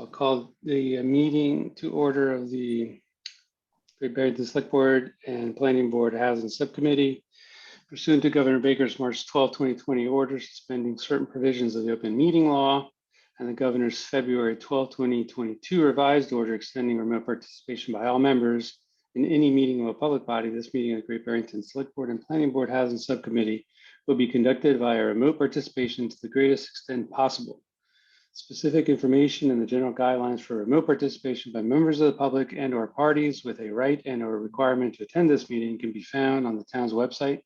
I'll call the meeting to order of the Great Barrington Select Board and Planning Board Housing Subcommittee pursuant to Governor Baker's March 12, 2020 order suspending certain provisions of the open meeting law and the Governor's February 12, 2022 revised order extending remote participation by all members in any meeting of a public body. This meeting of the Great Barrington Select Board and Planning Board Housing Subcommittee will be conducted via remote participation to the greatest extent possible. Specific information and the general guidelines for remote participation by members of the public and or parties with a right and or requirement to attend this meeting can be found on the town's website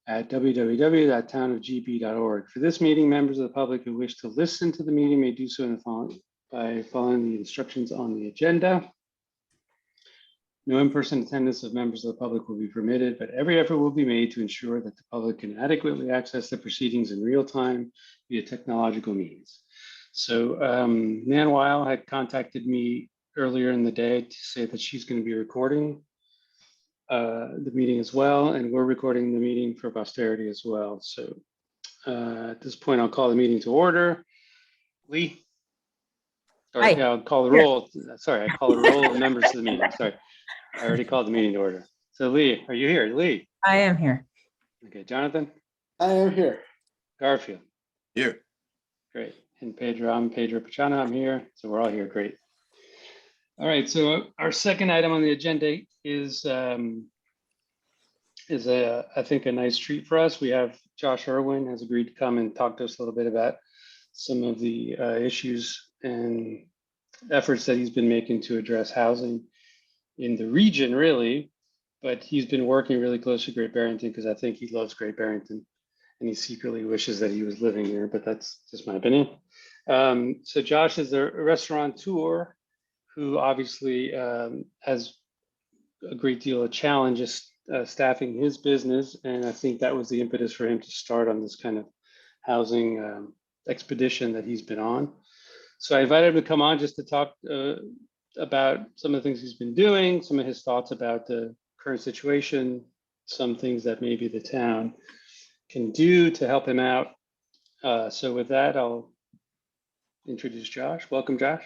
at www.townofgb.org. For this meeting, members of the public who wish to listen to the meeting may do so by following the instructions on the agenda. No in-person attendance of members of the public will be permitted, but every effort will be made to ensure that the public can adequately access the proceedings in real time via technological means. So Nan Weil had contacted me earlier in the day to say that she's going to be recording the meeting as well, and we're recording the meeting for posterity as well. So at this point, I'll call the meeting to order. Lee? Sorry, I'll call the roll. Sorry, I call the roll of members of the meeting. Sorry, I already called the meeting to order. So Lee, are you here? Lee? I am here. Okay, Jonathan? I am here. Garfield? Here. Great. And Pedro, I'm Pedro Pachano, I'm here. So we're all here, great. All right, so our second item on the agenda is I think a nice treat for us. We have Josh Irwin has agreed to come and talk to us a little bit about some of the issues and efforts that he's been making to address housing in the region, really. But he's been working really close to Great Barrington because I think he loves Great Barrington and he secretly wishes that he was living here, but that's just my opinion. So Josh is a restaurateur who obviously has a great deal of challenges staffing his business. And I think that was the impetus for him to start on this kind of housing expedition that he's been on. So I invited him to come on just to talk about some of the things he's been doing, some of his thoughts about the current situation, some things that maybe the town can do to help him out. So with that, I'll introduce Josh. Welcome, Josh.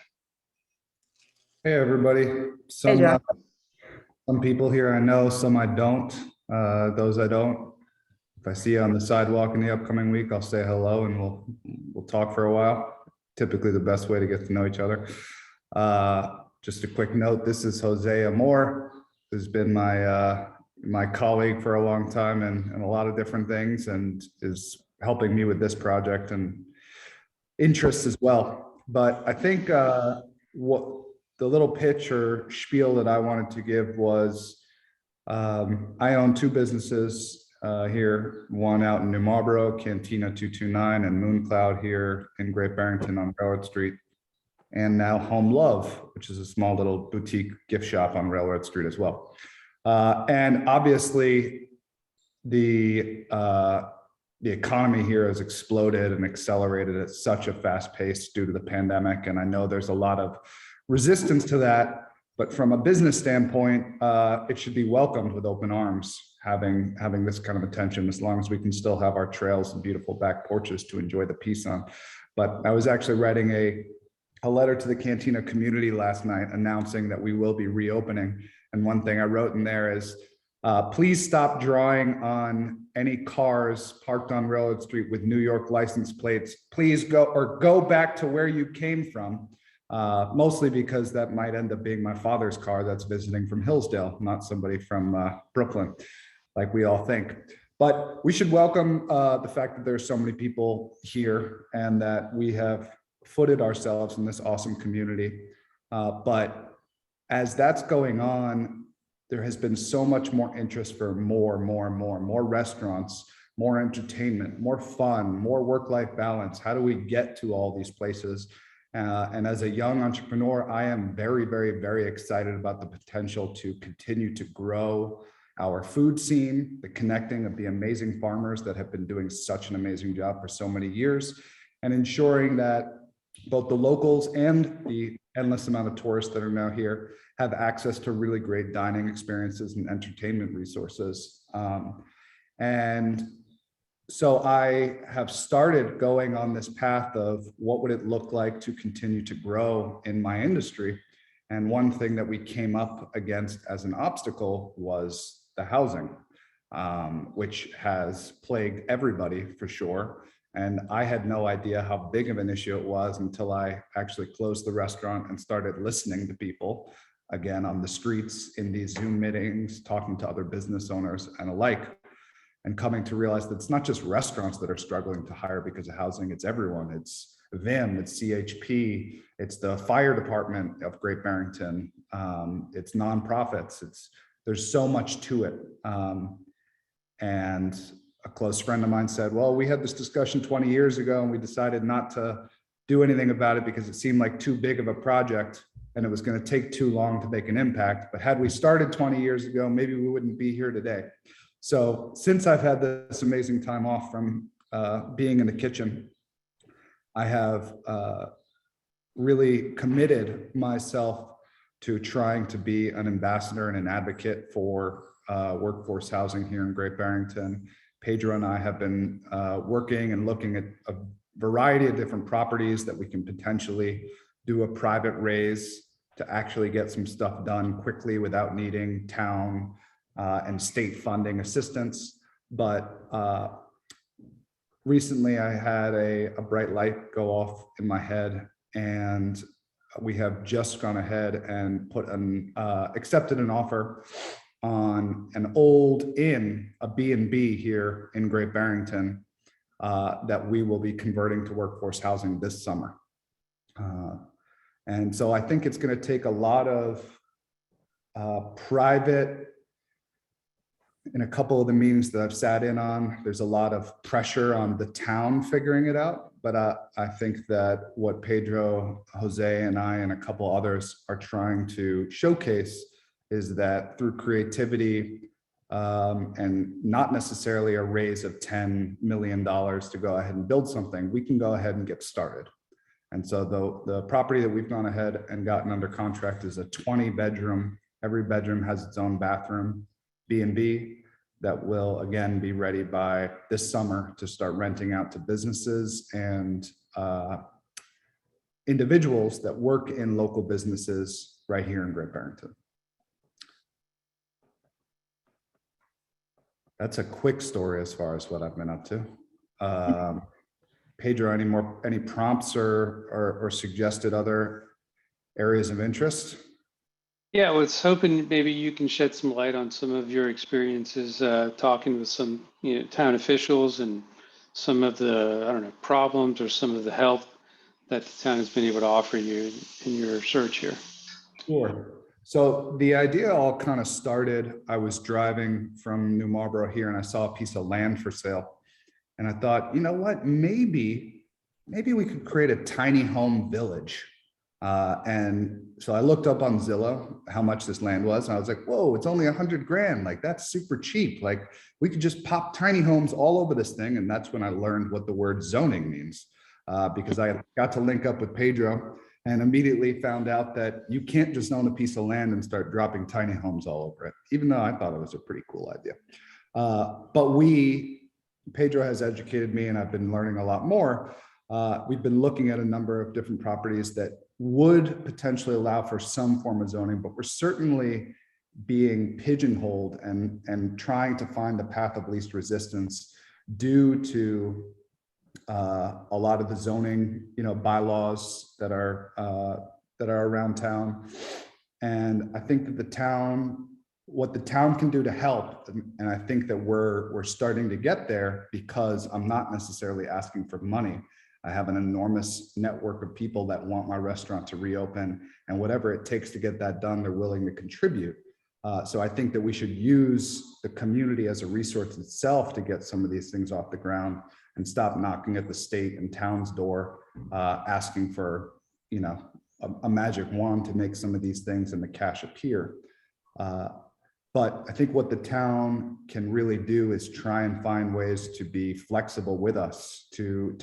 Hey, everybody. Some people here I know, some I don't. Those I don't. If I see you on the sidewalk in the upcoming week, I'll say hello and we'll talk for a while. Typically the best way to get to know each other. Just a quick note, this is Jose Amor, who's been my colleague for a long time and a lot of different things and is helping me with this project and interests as well. But I think what the little pitch or spiel that I wanted to give was I own two businesses here, one out in New Marlboro, Cantina 229, and Mooncloud here in Great Barrington on Railroad Street, and now Home Love, which is a small little boutique gift shop on Railroad Street as well. And obviously the economy here has exploded and accelerated at such a fast pace due to the pandemic. And I know there's a lot of resistance to that, but from a business standpoint, it should be welcomed with open arms, having this kind of attention, as long as we can still have our trails and beautiful back porches to enjoy the peace on. But I was actually writing a letter to the Cantina community last night announcing that we will be reopening. And one thing I wrote in there is, please stop drawing on any cars parked on Railroad Street with New York license plates. Please go back to where you came from. Mostly because that might end up being my father's car that's visiting from Hillsdale, not somebody from Brooklyn, like we all think. But we should welcome the fact that there's so many people here and that we have footed ourselves in this awesome community. But as that's going on, there has been so much more interest for more restaurants, more entertainment, more fun, more work-life balance. How do we get to all these places? And as a young entrepreneur, I am very, very, very excited about the potential to continue to grow our food scene, the connecting of the amazing farmers that have been doing such an amazing job for so many years, and ensuring that both the locals and the endless amount of tourists that are now here have access to really great dining experiences and entertainment resources. And So I have started going on this path of what would it look like to continue to grow in my industry. And one thing that we came up against as an obstacle was the housing, which has plagued everybody for sure. And I had no idea how big of an issue it was until I actually closed the restaurant and started listening to people again on the streets in these Zoom meetings, talking to other business owners and alike, and coming to realize that it's not just restaurants that are struggling to hire because of housing, it's everyone. It's VIM, it's CHP, it's the fire department of Great Barrington, it's nonprofits, there's so much to it. And a close friend of mine said, well, we had this discussion 20 years ago and we decided not to do anything about it because it seemed like too big of a project and it was going to take too long to make an impact. But had we started 20 years ago, maybe we wouldn't be here today. So since I've had this amazing time off from being in the kitchen, I have really committed myself to trying to be an ambassador and an advocate for workforce housing here in Great Barrington. Pedro and I have been working and looking at a variety of different properties that we can potentially do a private raise to actually get some stuff done quickly without needing town and state funding assistance. But recently I had a bright light go off in my head, and we have just gone ahead and accepted an offer on an old inn, a B&B here in Great Barrington, that we will be converting to workforce housing this summer. And so I think it's going to take a lot of private. In a couple of the meetings that I've sat in on, there's a lot of pressure on the town figuring it out. But I think that what Pedro, Jose, and I, and a couple others are trying to showcase is that through creativity and not necessarily a raise of $10 million to go ahead and build something, we can go ahead and get started. And so the property that we've gone ahead and gotten under contract is a 20-bedroom. Every bedroom has its own bathroom, B&B, that will again be ready by this summer to start renting out to businesses and individuals that work in local businesses right here in Great Barrington. That's a quick story as far as what I've been up to. Pedro, any prompts or suggested other areas of interest? Yeah, I was hoping maybe you can shed some light on some of your experiences talking with some town officials and some of the, I don't know, problems or some of the help that the town has been able to offer you in your search here. Sure. So the idea all kind of started, I was driving from New Marlborough here and I saw a piece of land for sale. And I thought, you know what, maybe we could create a tiny home village. And so I looked up on Zillow how much this land was, and I was like, whoa, it's only 100 grand. Like, that's super cheap. Like, we could just pop tiny homes all over this thing. And that's when I learned what the word zoning means, because I got to link up with Pedro and immediately found out that you can't just own a piece of land and start dropping tiny homes all over it, even though I thought it was a pretty cool idea. But Pedro has educated me and I've been learning a lot more. We've been looking at a number of different properties that would potentially allow for some form of zoning, but we're certainly being pigeonholed and trying to find the path of least resistance due to a lot of the zoning, bylaws that are around town. And I think that what the town can do to help, and I think that we're starting to get there, because I'm not necessarily asking for money. I have an enormous network of people that want my restaurant to reopen, and whatever it takes to get that done, they're willing to contribute. So I think that we should use the community as a resource itself to get some of these things off the ground and stop knocking at the state and town's door, asking for, a magic wand to make some of these things and the cash appear. But I think what the town can really do is try and find ways to be flexible with us, to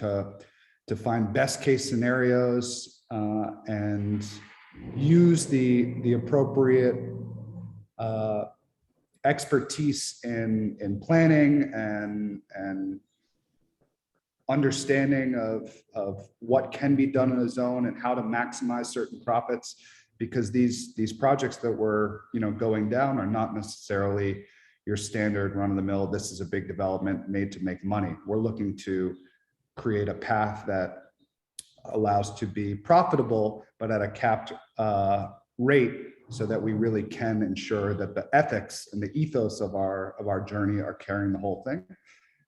find best case scenarios and use the appropriate expertise in planning and understanding of what can be done in a zone and how to maximize certain profits, because these projects that we're, going down are not necessarily your standard run-of-the-mill, this is a big development made to make money. We're looking to create a path that allows to be profitable, but at a capped rate, so that we really can ensure that the ethics and the ethos of our journey are carrying the whole thing.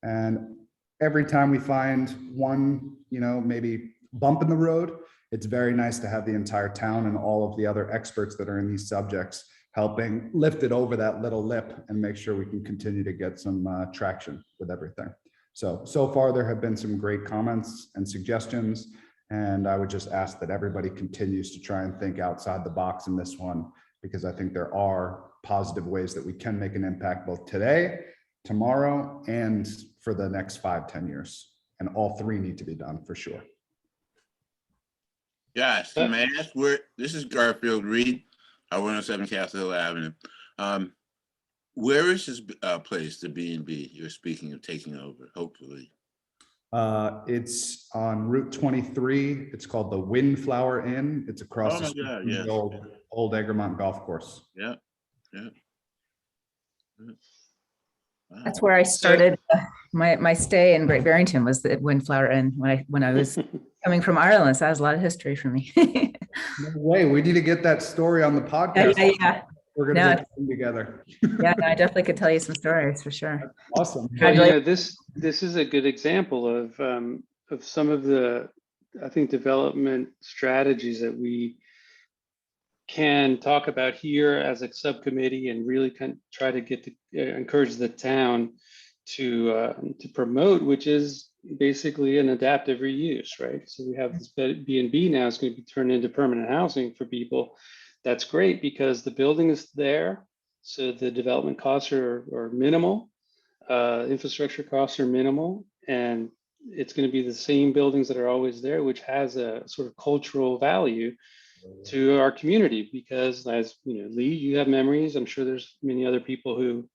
And every time we find one, maybe bump in the road, it's very nice to have the entire town and all of the other experts that are in these subjects helping lift it over that little lip and make sure we can continue to get some traction with everything. So far there have been some great comments and suggestions, and I would just ask that everybody continues to try and think outside the box in this one, because I think there are positive ways that we can make an impact both today, tomorrow, and for the next 5-10 years. And all three need to be done for sure. Yes, may I ask this is Garfield Reed, 107 Castle Hill Avenue. Where is this place, the B&B you're speaking of taking over, hopefully? It's on Route 23. It's called the Windflower Inn. It's across the street from the old Egremont Golf Course. Yeah. Wow. That's where I started my stay in Great Barrington, was the Windflower Inn when I was coming from Ireland. So that was a lot of history for me. No way. We need to get that story on the podcast. Yeah. We're going to do together. Yeah, I definitely could tell you some stories for sure. That's awesome. Well, this is a good example of some of the, I think, development strategies that we can talk about here as a subcommittee, and really try to encourage the town to promote, which is basically an adaptive reuse, right? So we have this B&B now, it's going to be turned into permanent housing for people. That's great because the building is there, so the development costs are minimal, infrastructure costs are minimal, and it's going to be the same buildings that are always there, which has a sort of cultural value to our community. Because, as you know, Lee, you have memories. I'm sure there's many other people who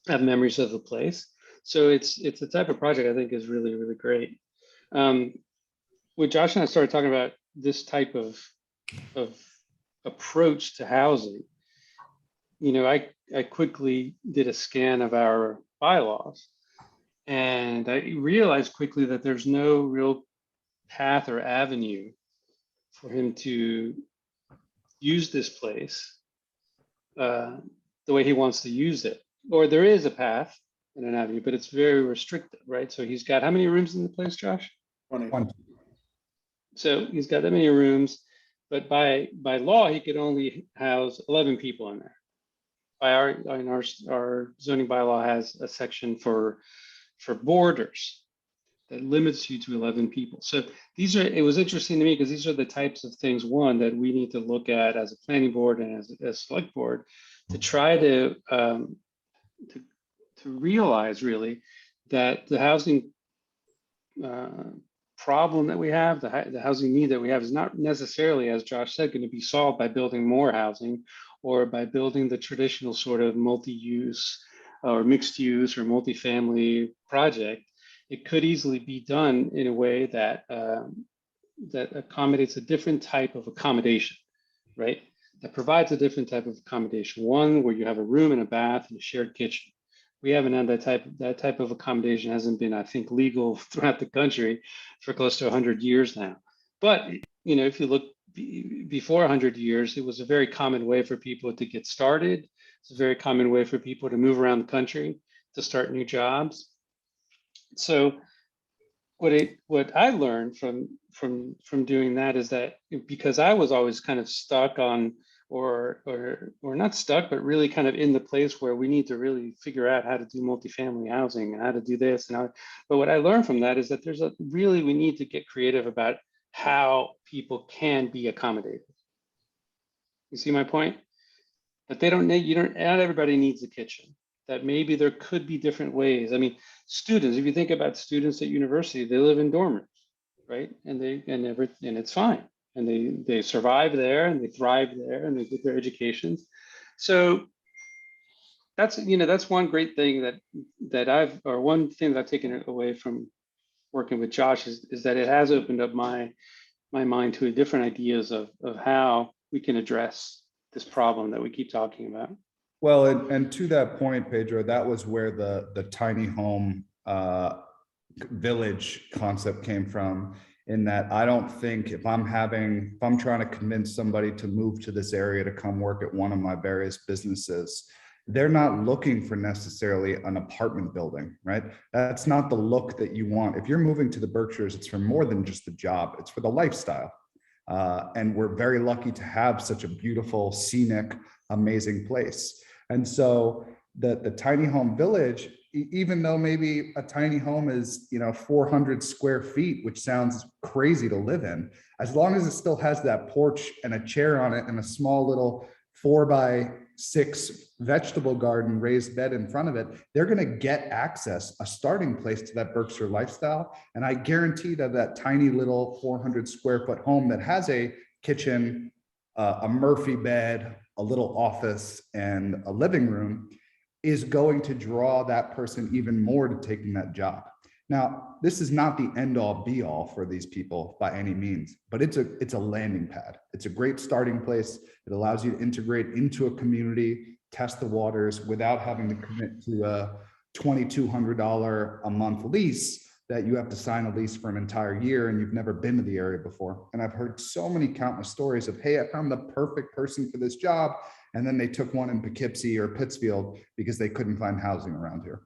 have memories of the place. So it's a type of project I think is really, really great. When Josh and I started talking about this type of approach to housing, I quickly did a scan of our bylaws, and I realized quickly that there's no real path or avenue for him to use this place the way he wants to use it. Or there is a path and an avenue, but it's very restricted, right? So he's got how many rooms in the place, Josh? 20. So he's got that many rooms, but by law, he could only house 11 people in there. Our zoning bylaw has a section for boarders that limits you to 11 people. So it was interesting to me because these are the types of things, one, that we need to look at as a planning board and as a select board to try to realize really that the housing problem that we have, the housing need that we have, is not necessarily, as Josh said, going to be solved by building more housing or by building the traditional sort of multi-use or mixed use or multifamily project. It could easily be done in a way that that accommodates a different type of accommodation, right? That provides a different type of accommodation. One where you have a room and a bath and a shared kitchen. We haven't had that type of accommodation hasn't been, I think, legal throughout the country for close to 100 years now. But if you look before 100 years, it was a very common way for people to get started. It's a very common way for people to move around the country, to start new jobs. So what I learned from doing that is that, because I was always kind of stuck on, or not stuck, but really kind of in the place where we need to really figure out how to do multifamily housing and how to do this. But what I learned from that is that we need to get creative about how people can be accommodated. You see my point? That not everybody needs a kitchen. That maybe there could be different ways. I mean, students, if you think about students at university, they live in dormers, right? And it's fine. And they survive there and they thrive there and they get their educations. So that's one great thing one thing that I've taken away from working with Josh is that it has opened up my mind to different ideas of how we can address this problem that we keep talking about. Well, and to that point, Pedro, that was where the tiny home village concept came from, in that I don't think if I'm trying to convince somebody to move to this area to come work at one of my various businesses, they're not looking for necessarily an apartment building, right? That's not the look that you want. If you're moving to the Berkshires, it's for more than just the job, it's for the lifestyle. And we're very lucky to have such a beautiful, scenic, amazing place. And so the tiny home village, even though maybe a tiny home is 400 square feet, which sounds crazy to live in, as long as it still has that porch and a chair on it and a small little 4x6 vegetable garden, raised bed in front of it, they're going to get access, a starting place to that Berkshire lifestyle. And I guarantee that tiny little 400 square foot home that has a kitchen, a Murphy bed, a little office, and a living room is going to draw that person even more to taking that job. Now, this is not the end all be all for these people by any means, but it's a landing pad. It's a great starting place. It allows you to integrate into a community, test the waters without having to commit to a $2,200 a month lease that you have to sign a lease for an entire year and you've never been to the area before. And I've heard so many countless stories of, hey, I found the perfect person for this job. And then they took one in Poughkeepsie or Pittsfield because they couldn't find housing around here.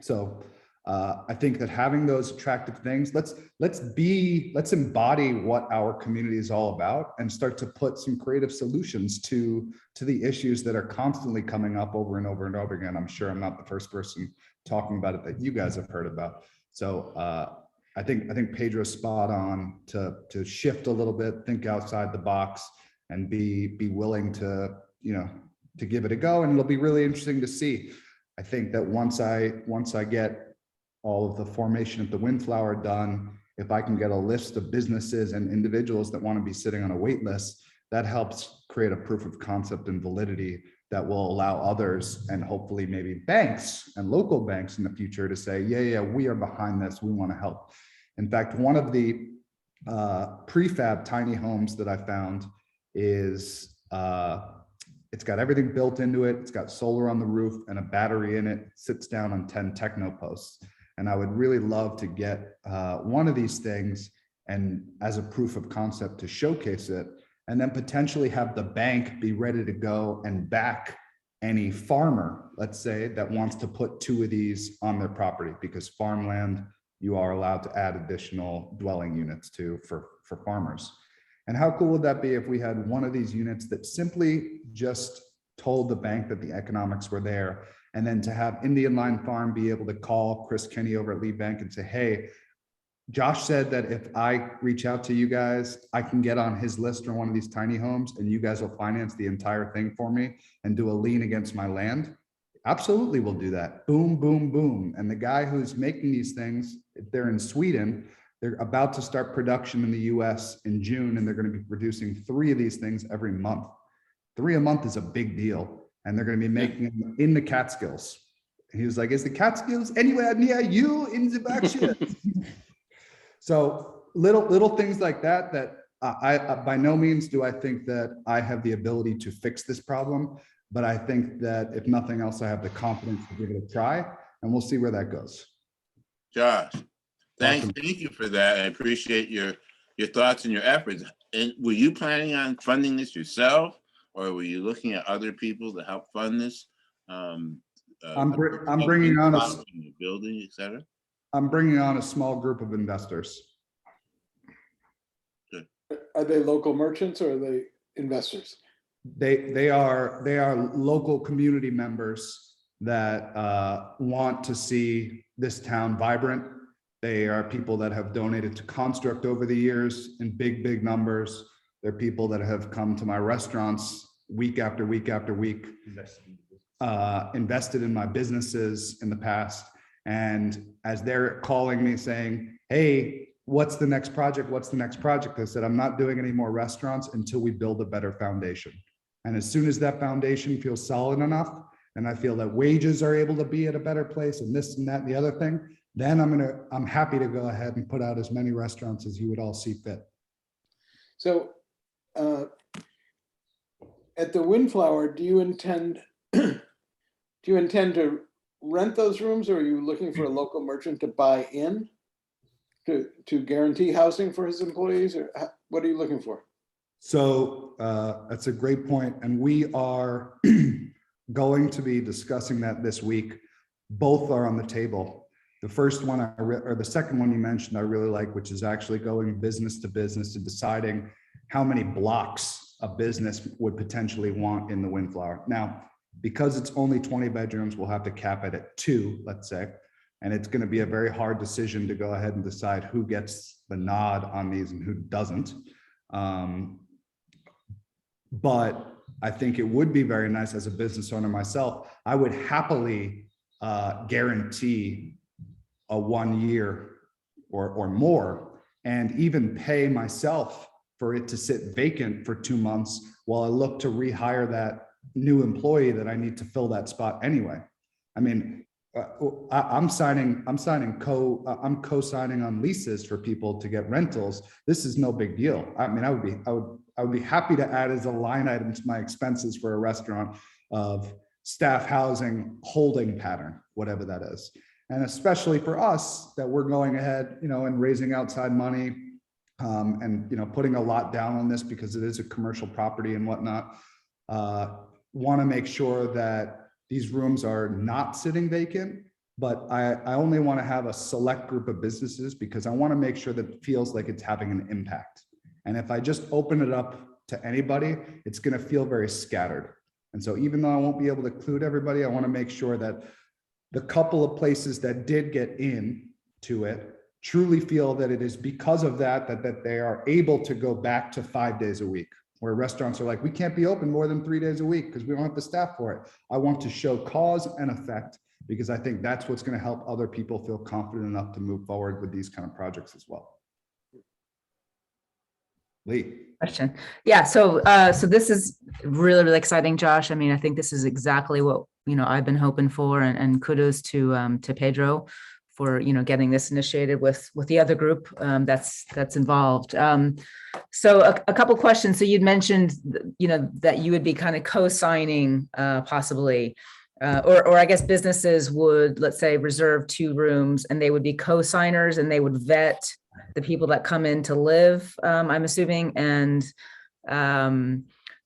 So I think that having those attractive things, let's embody what our community is all about and start to put some creative solutions to the issues that are constantly coming up over and over and over again. I'm sure I'm not the first person talking about it that you guys have heard about. So I think Pedro's spot on to shift a little bit, think outside the box, and be willing to give it a go. And it'll be really interesting to see. I think that once I get all of the formation of the Windflower done, if I can get a list of businesses and individuals that want to be sitting on a wait list, that helps create a proof of concept and validity that will allow others, and hopefully maybe banks and local banks in the future, to say, yeah, we are behind this, we want to help. In fact, one of the prefab tiny homes that I found is it's got everything built into it. It's got solar on the roof and a battery in it, sits down on 10 techno posts. And I would really love to get one of these things and as a proof of concept to showcase it, and then potentially have the bank be ready to go and back any farmer, let's say, that wants to put two of these on their property, because farmland, you are allowed to add additional dwelling units to for farmers. And how cool would that be if we had one of these units that simply just told the bank that the economics were there, and then to have Indian Line Farm be able to call Chris Kenny over at Lee Bank and say, hey, Josh said that if I reach out to you guys, I can get on his list for one of these tiny homes and you guys will finance the entire thing for me and do a lien against my land. Absolutely, we'll do that. Boom, boom, boom. And the guy who's making these things, they're in Sweden. They're about to start production in the US in June, and they're going to be producing 3 of these things every month. 3 a month is a big deal. And they're going to be making them in the Catskills. And he was like, is the Catskills anywhere near you in the Berkshires? So little things like that, I by no means do I think that I have the ability to fix this problem, but I think that if nothing else, I have the confidence to give it a try, and we'll see where that goes. Josh, Awesome. thank you for that. I appreciate your thoughts and your efforts. And were you planning on funding this yourself, or were you looking at other people to help fund this? I'm bringing on a building, etc. I'm bringing on a small group of investors. Good. Are they local merchants or are they investors? They are local community members that want to see this town vibrant. They are people that have donated to Construct over the years in big numbers. They're people that have come to my restaurants week after week after week, invested in my businesses in the past. And as they're calling me saying, hey, what's the next project? What's the next project? I said, I'm not doing any more restaurants until we build a better foundation. And as soon as that foundation feels solid enough, and I feel that wages are able to be at a better place and this and that and the other thing, then I'm happy to go ahead and put out as many restaurants as you would all see fit. So at the Windflower, do you intend to rent those rooms, or are you looking for a local merchant to buy in to guarantee housing for his employees, or what are you looking for? So that's a great point. And we are going to be discussing that this week. Both are on the table. The first one, or the second one you mentioned, I really like, which is actually going business to business and deciding how many blocks a business would potentially want in the Windflower. Now, because it's only 20 bedrooms, we'll have to cap it at 2, let's say. And it's going to be a very hard decision to go ahead and decide who gets the nod on these and who doesn't. But I think it would be very nice as a business owner myself. I would happily guarantee a 1 year or more, and even pay myself for it to sit vacant for 2 months while I look to rehire that new employee that I need to fill that spot anyway. I mean, I'm co-signing on leases for people to get rentals. This is no big deal. I mean, I would be happy to add as a line item to my expenses for a restaurant of staff housing holding pattern, whatever that is. And especially for us that we're going ahead, and raising outside money, and, putting a lot down on this because it is a commercial property and whatnot. Want to make sure that these rooms are not sitting vacant, but I only want to have a select group of businesses because I want to make sure that it feels like it's having an impact. And if I just open it up to anybody, it's going to feel very scattered. And so even though I won't be able to include everybody, I want to make sure that the couple of places that did get into it truly feel that it is because of that they are able to go back to 5 days a week, where restaurants are like, we can't be open more than 3 days a week because we don't have the staff for it. I want to show cause and effect because I think that's what's going to help other people feel confident enough to move forward with these kind of projects as well. Lee. Question. Yeah. So this is really, really exciting, Josh. I mean, I think this is exactly what, I've been hoping for, and kudos to Pedro for, getting this initiated with the other group that's involved. So a couple questions. So you'd mentioned, that you would be kind of co-signing possibly, or I guess businesses would, let's say, reserve 2 rooms and they would be co-signers and they would vet the people that come in to live, I'm assuming. And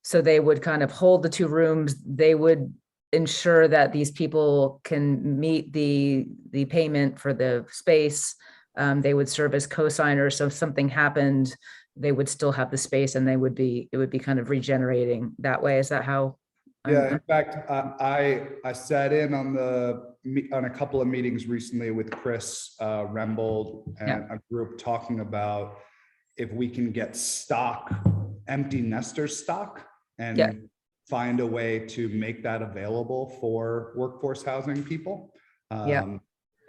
so they would kind of hold the 2 rooms. They would ensure that these people can meet the payment for the space. They would serve as co-signers. So if something happened, they would still have the space and it would be kind of regenerating that way. Is that how? Yeah, in fact, I sat in on a couple of meetings recently with Chris Rembold and a group talking about if we can get empty nester stock, and find a way to make that available for workforce housing people.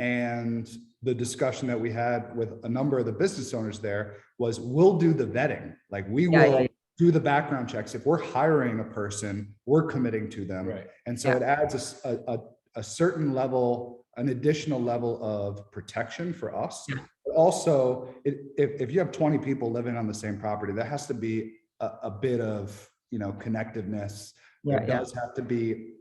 And the discussion that we had with a number of the business owners there was, we'll do the vetting. Like we will do the background checks. If we're hiring a person, we're committing to them. Right. And so it adds a certain level, an additional level of protection for us. But also, if you have 20 people living on the same property, there has to be a bit of, connectiveness. There does have to be,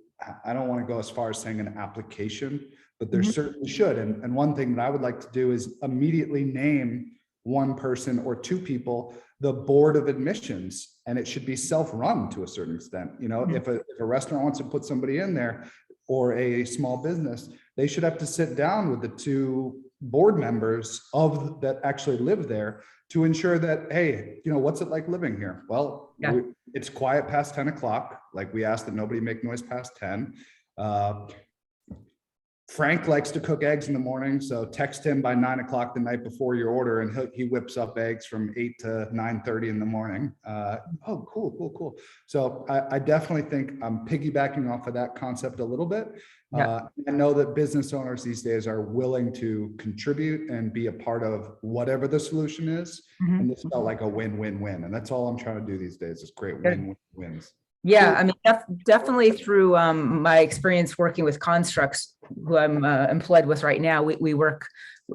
I don't want to go as far as saying an application, but there certainly should. And one thing that I would like to do is immediately name one person or 2 people the board of admissions, and it should be self-run to a certain extent. If a restaurant wants to put somebody in there or a small business, they should have to sit down with the 2 board members that actually live there to ensure that, hey, what's it like living here? Well, it's quiet past 10 o'clock. Like, we ask that nobody make noise past 10. Frank likes to cook eggs in the morning, so text him by 9 o'clock the night before your order, and he whips up eggs from 8 to 9:30 in the morning. Oh, cool. So I definitely think I'm piggybacking off of that concept a little bit. I know that business owners these days are willing to contribute and be a part of whatever the solution is. And this felt like a win-win-win. And that's all I'm trying to do these days, is create win-win-wins. Yeah, I mean, definitely through my experience working with Constructs, who I'm employed with right now, we work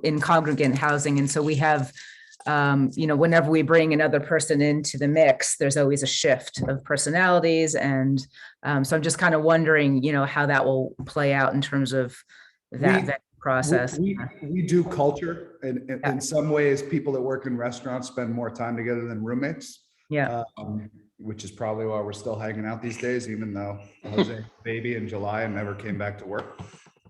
in congregate housing. And so we have, whenever we bring another person into the mix, there's always a shift of personalities. And so I'm just kind of wondering, how that will play out in terms of that process. We do culture, and Yeah. in some ways, people that work in restaurants spend more time together than roommates. Yeah. Which is probably why we're still hanging out these days, even though Jose baby in July and never came back to work.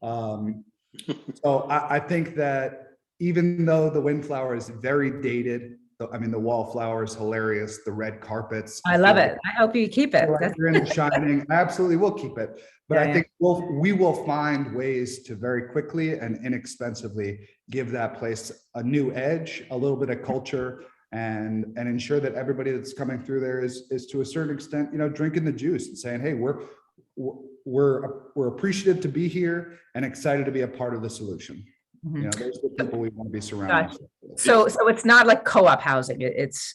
So I think that even though the Windflower is very dated, I mean, the wallflower is hilarious, the red carpets. I love it. I hope you keep it. Like you're in The Shining. I absolutely will keep it. But I think we will find ways to very quickly and inexpensively give that place a new edge, a little bit of culture, and ensure that everybody that's coming through there is to a certain extent, drinking the juice and saying, hey, we're appreciative to be here and excited to be a part of the solution. Mhm. Those are the people we want to be surrounded with. So it's not like co-op housing. It's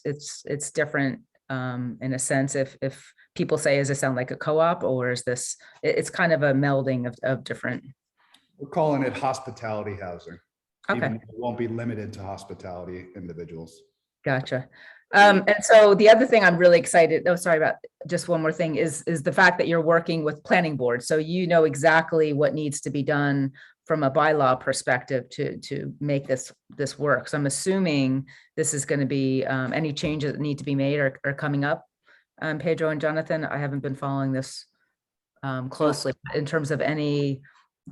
different in a sense. If people say, does it sound like a co-op, or is this? It's kind of a melding of different. We're calling it hospitality housing. Okay. Even though it won't be limited to hospitality individuals. Gotcha. And so the other thing I'm really excited, sorry about just one more thing, is the fact that you're working with planning board. So you know exactly what needs to be done from a bylaw perspective to make this work. So I'm assuming this is going to be any changes that need to be made are coming up. Pedro and Jonathan, I haven't been following this closely in terms of any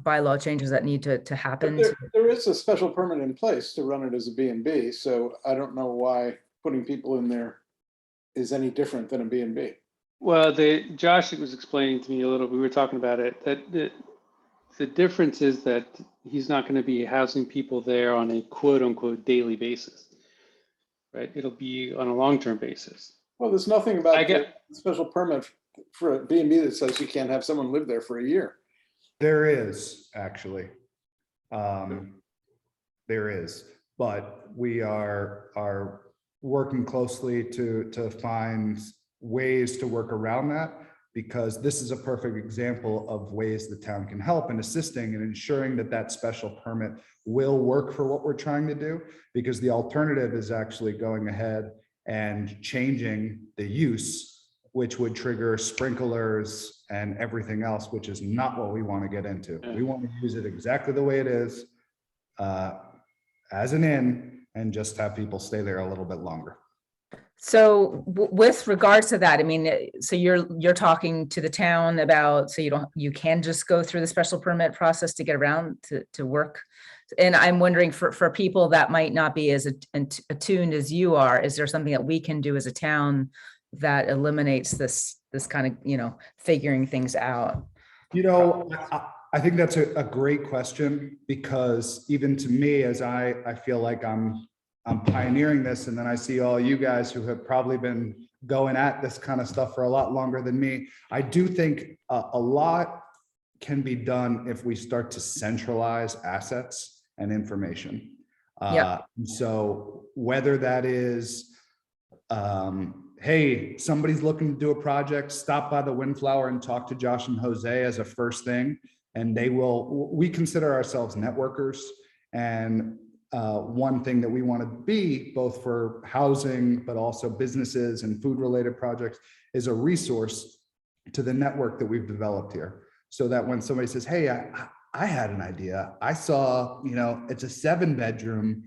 bylaw changes that need to happen. There is a special permit in place to run it as a B&B, so I don't know why putting people in there is any different than a B&B. Well, Josh was explaining to me a little, we were talking about it, that the difference is that he's not going to be housing people there on a quote unquote daily basis, right? It'll be on a long-term basis. Well, there's nothing about the special permit for a B&B that says you can't have someone live there for a year. There is actually, there is, but we are working closely to find ways to work around that, because this is a perfect example of ways the town can help in assisting and ensuring that special permit will work for what we're trying to do, because the alternative is actually going ahead and changing the use, which would trigger sprinklers and everything else, which is not what we want to get into. We want to use it exactly the way it is, as an inn, and just have people stay there a little bit longer. So with regards to that, I mean, so you're talking to the town about, so you can just go through the special permit process to get around to work. And I'm wondering for people that might not be as attuned as you are, is there something that we can do as a town that eliminates this kind of, figuring things out? I think that's a great question, because even to me, as I feel like I'm pioneering this, and then I see all you guys who have probably been going at this kind of stuff for a lot longer than me. I do think a lot can be done if we start to centralize assets and information. So whether that is, hey, somebody's looking to do a project, stop by the Windflower and talk to Josh and Jose as a first thing, and we consider ourselves networkers. And one thing that we want to be, both for housing, but also businesses and food related projects, is a resource to the network that we've developed here. So that when somebody says, hey, I had an idea, I saw, it's a 7-bedroom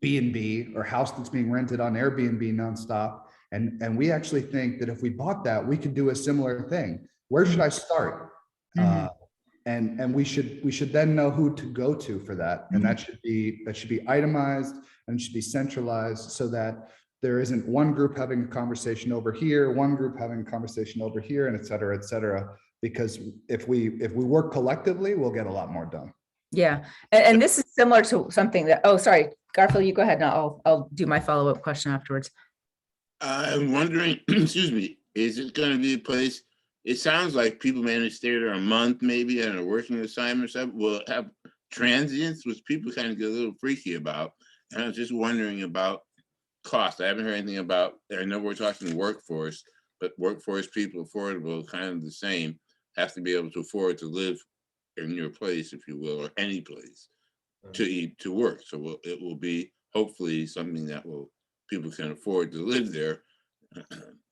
B&B or house that's being rented on Airbnb nonstop. And we actually think that if we bought that, we could do a similar thing. Where should I start? Mm-hmm. And we should then know who to go to for that. And that should be itemized and should be centralized, so that there isn't one group having a conversation over here, one group having a conversation over here, and et cetera, because if we work collectively, we'll get a lot more done. Yeah. And this is similar to something that, oh, sorry, Garfield, you go ahead. Now I'll do my follow-up question afterwards. I'm wondering, excuse me, is it going to be a place? It sounds like people may stay there a month, maybe, and a working assignment. Will have transients, which people kind of get a little freaky about. And I was just wondering about cost. I haven't heard anything about. I know we're talking workforce, but workforce people, affordable, kind of the same, have to be able to afford to live in your place, if you will, or any place to eat, to work. So it will be hopefully something that people can afford to live there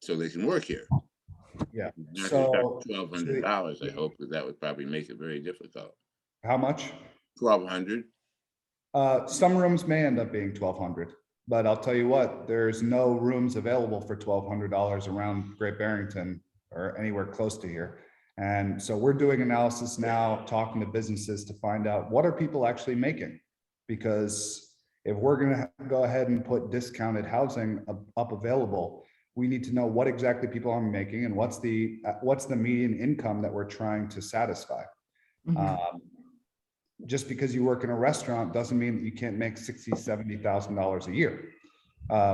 so they can work here. Yeah. Not So just $1,200, I hope, because that would probably make it very difficult. how much? 1,200. Some rooms may end up being 1,200, but I'll tell you what, there's no rooms available for $1,200 around Great Barrington or anywhere close to here. And so we're doing analysis now, talking to businesses to find out what are people actually making? Because if we're going to go ahead and put discounted housing up available, we need to know what exactly people are making and what's the median income that we're trying to satisfy. Just because you work in a restaurant doesn't mean that you can't make $60,000, $70,000 a year,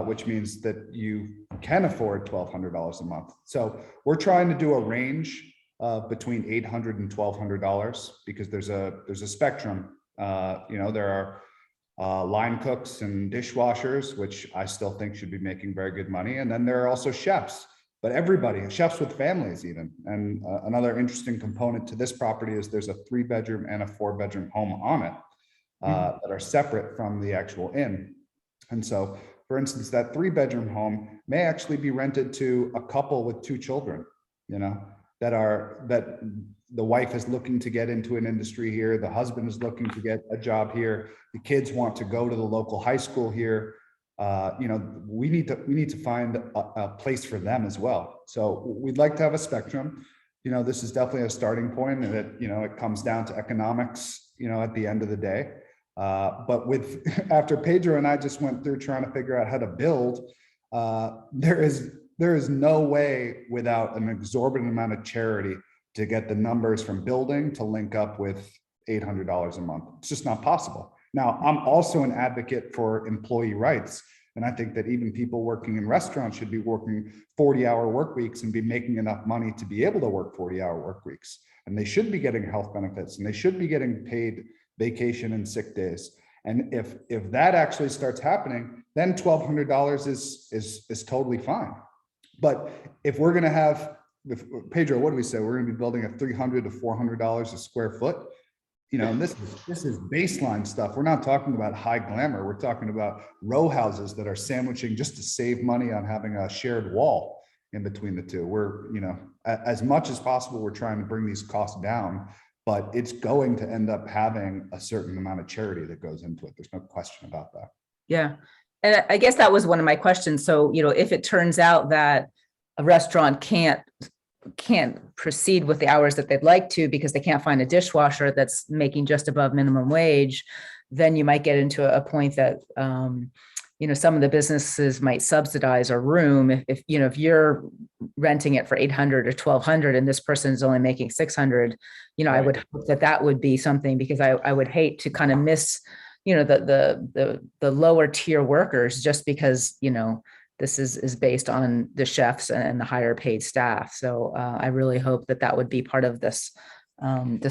which means that you can afford $1,200 a month. So we're trying to do a range between $800 and $1,200 because there's a spectrum. There are line cooks and dishwashers, which I still think should be making very good money. And then there are also chefs, but everybody, chefs with families even. And another interesting component to this property is there's a 3-bedroom and a 4-bedroom home on it that are separate from the actual inn. And so, for instance, that 3-bedroom home may actually be rented to a couple with 2 children, that the wife is looking to get into an industry here. The husband is looking to get a job here. The kids want to go to the local high school here. We need to find a place for them as well. So we'd like to have a spectrum. This is definitely a starting point, and it comes down to economics, at the end of the day. But after Pedro and I just went through trying to figure out how to build, there is no way without an exorbitant amount of charity to get the numbers from building to link up with $800 a month. It's just not possible. Now, I'm also an advocate for employee rights. And I think that even people working in restaurants should be working 40-hour work weeks and be making enough money to be able to work 40-hour work weeks. And they should be getting health benefits, and they should be getting paid vacation and sick days. And if that actually starts happening, then $1,200 is totally fine. But if we're going to have, Pedro, what do we say? We're going to be building at $300 to $400 a square foot. This is baseline stuff. We're not talking about high glamour. We're talking about row houses that are sandwiching just to save money on having a shared wall in between the two. We're, as much as possible, we're trying to bring these costs down, but it's going to end up having a certain amount of charity that goes into it. There's no question about that. Yeah. And I guess that was one of my questions. So, if it turns out that a restaurant can't proceed with the hours that they'd like to because they can't find a dishwasher that's making just above minimum wage, then you might get into a point that, some of the businesses might subsidize a room. If you're renting it for $800 or $1,200 and this person is only making $600, Right. I would hope that would be something, because I would hate to kind of miss, the lower tier workers just because, this is based on the chefs and the higher paid staff. So I really hope that would be part of this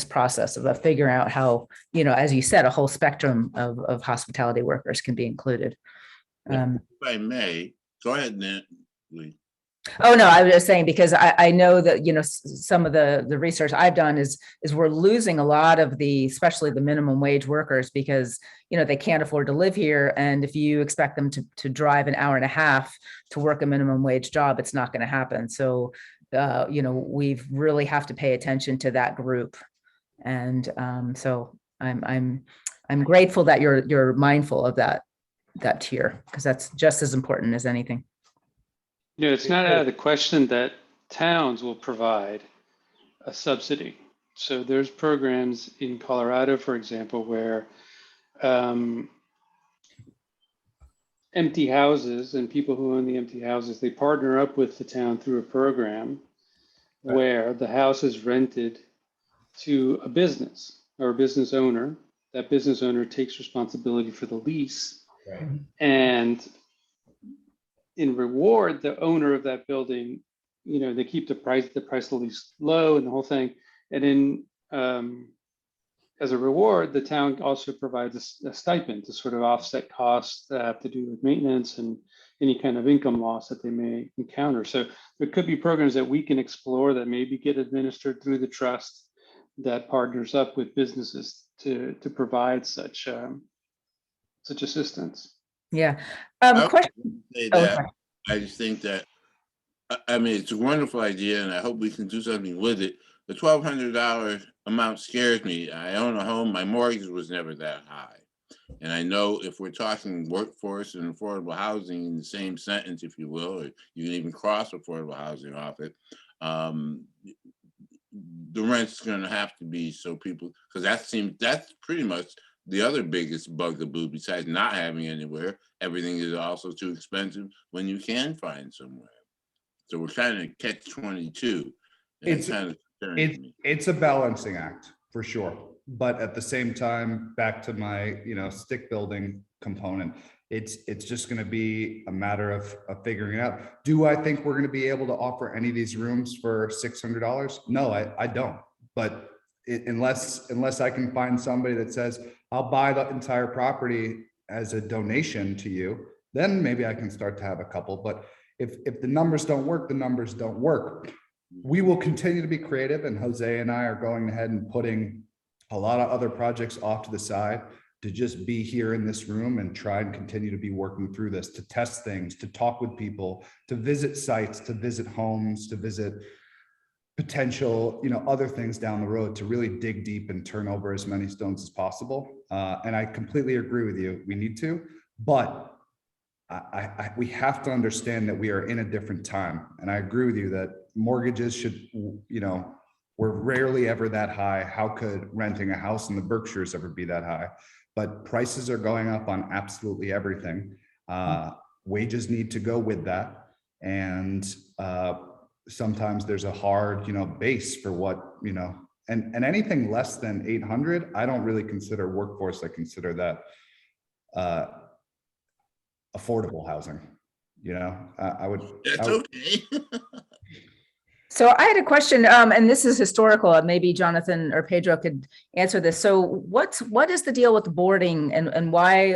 process of figuring out how, as you said, a whole spectrum of hospitality workers can be included. If I may, go ahead, Lee. Oh, no, I was just saying, because I know that, some of the research I've done is we're losing a lot of especially the minimum wage workers, because, they can't afford to live here. And if you expect them to drive an hour and a half to work a minimum wage job, it's not going to happen. So, we really have to pay attention to that group. And so I'm grateful that you're mindful of that tier, because that's just as important as anything. It's not out of the question that towns will provide a subsidy. So there's programs in Colorado, for example, where empty houses and people who own the empty houses, they partner up with the town through a program where the house is rented to a business or a business owner. That business owner takes responsibility for the lease. Right. And in reward, the owner of that building, they keep the price of the lease low and the whole thing. And as a reward, the town also provides a stipend to sort of offset costs that have to do with maintenance and any kind of income loss that they may encounter. So there could be programs that we can explore that maybe get administered through the trust that partners up with businesses to provide such assistance. Yeah. I Question. would say Oh, that sorry. I just think that, I mean, it's a wonderful idea and I hope we can do something with it. The $1,200 amount scares me. I own a home, my mortgage was never that high. And I know if we're talking workforce and affordable housing in the same sentence, if you will, or you can even cross affordable housing off it, the rent's gonna have to be so people, because that's pretty much the other biggest bugaboo besides not having anywhere. Everything is also too expensive when you can find somewhere. So we're kind of catch-22. It's a balancing act for sure. But at the same time, back to my, stick building component, it's just going to be a matter of figuring it out. Do I think we're going to be able to offer any of these rooms for $600? No, I don't. But unless I can find somebody that says, I'll buy the entire property as a donation to you, then maybe I can start to have a couple. But if the numbers don't work, the numbers don't work. We will continue to be creative, and Jose and I are going ahead and putting a lot of other projects off to the side to just be here in this room and try and continue to be working through this, to test things, to talk with people, to visit sites, to visit homes, to visit potential, other things down the road, to really dig deep and turn over as many stones as possible. And I completely agree with you. We need to, but we have to understand that we are in a different time. And I agree with you that mortgages should, we're rarely ever that high. How could renting a house in the Berkshires ever be that high? But prices are going up on absolutely everything. Wages need to go with that. And sometimes there's a hard, base for what, and anything less than 800, I don't really consider workforce. I consider that affordable housing. I would. That's okay. So I had a question, and this is historical. Maybe Jonathan or Pedro could answer this. So what is the deal with boarding, and why,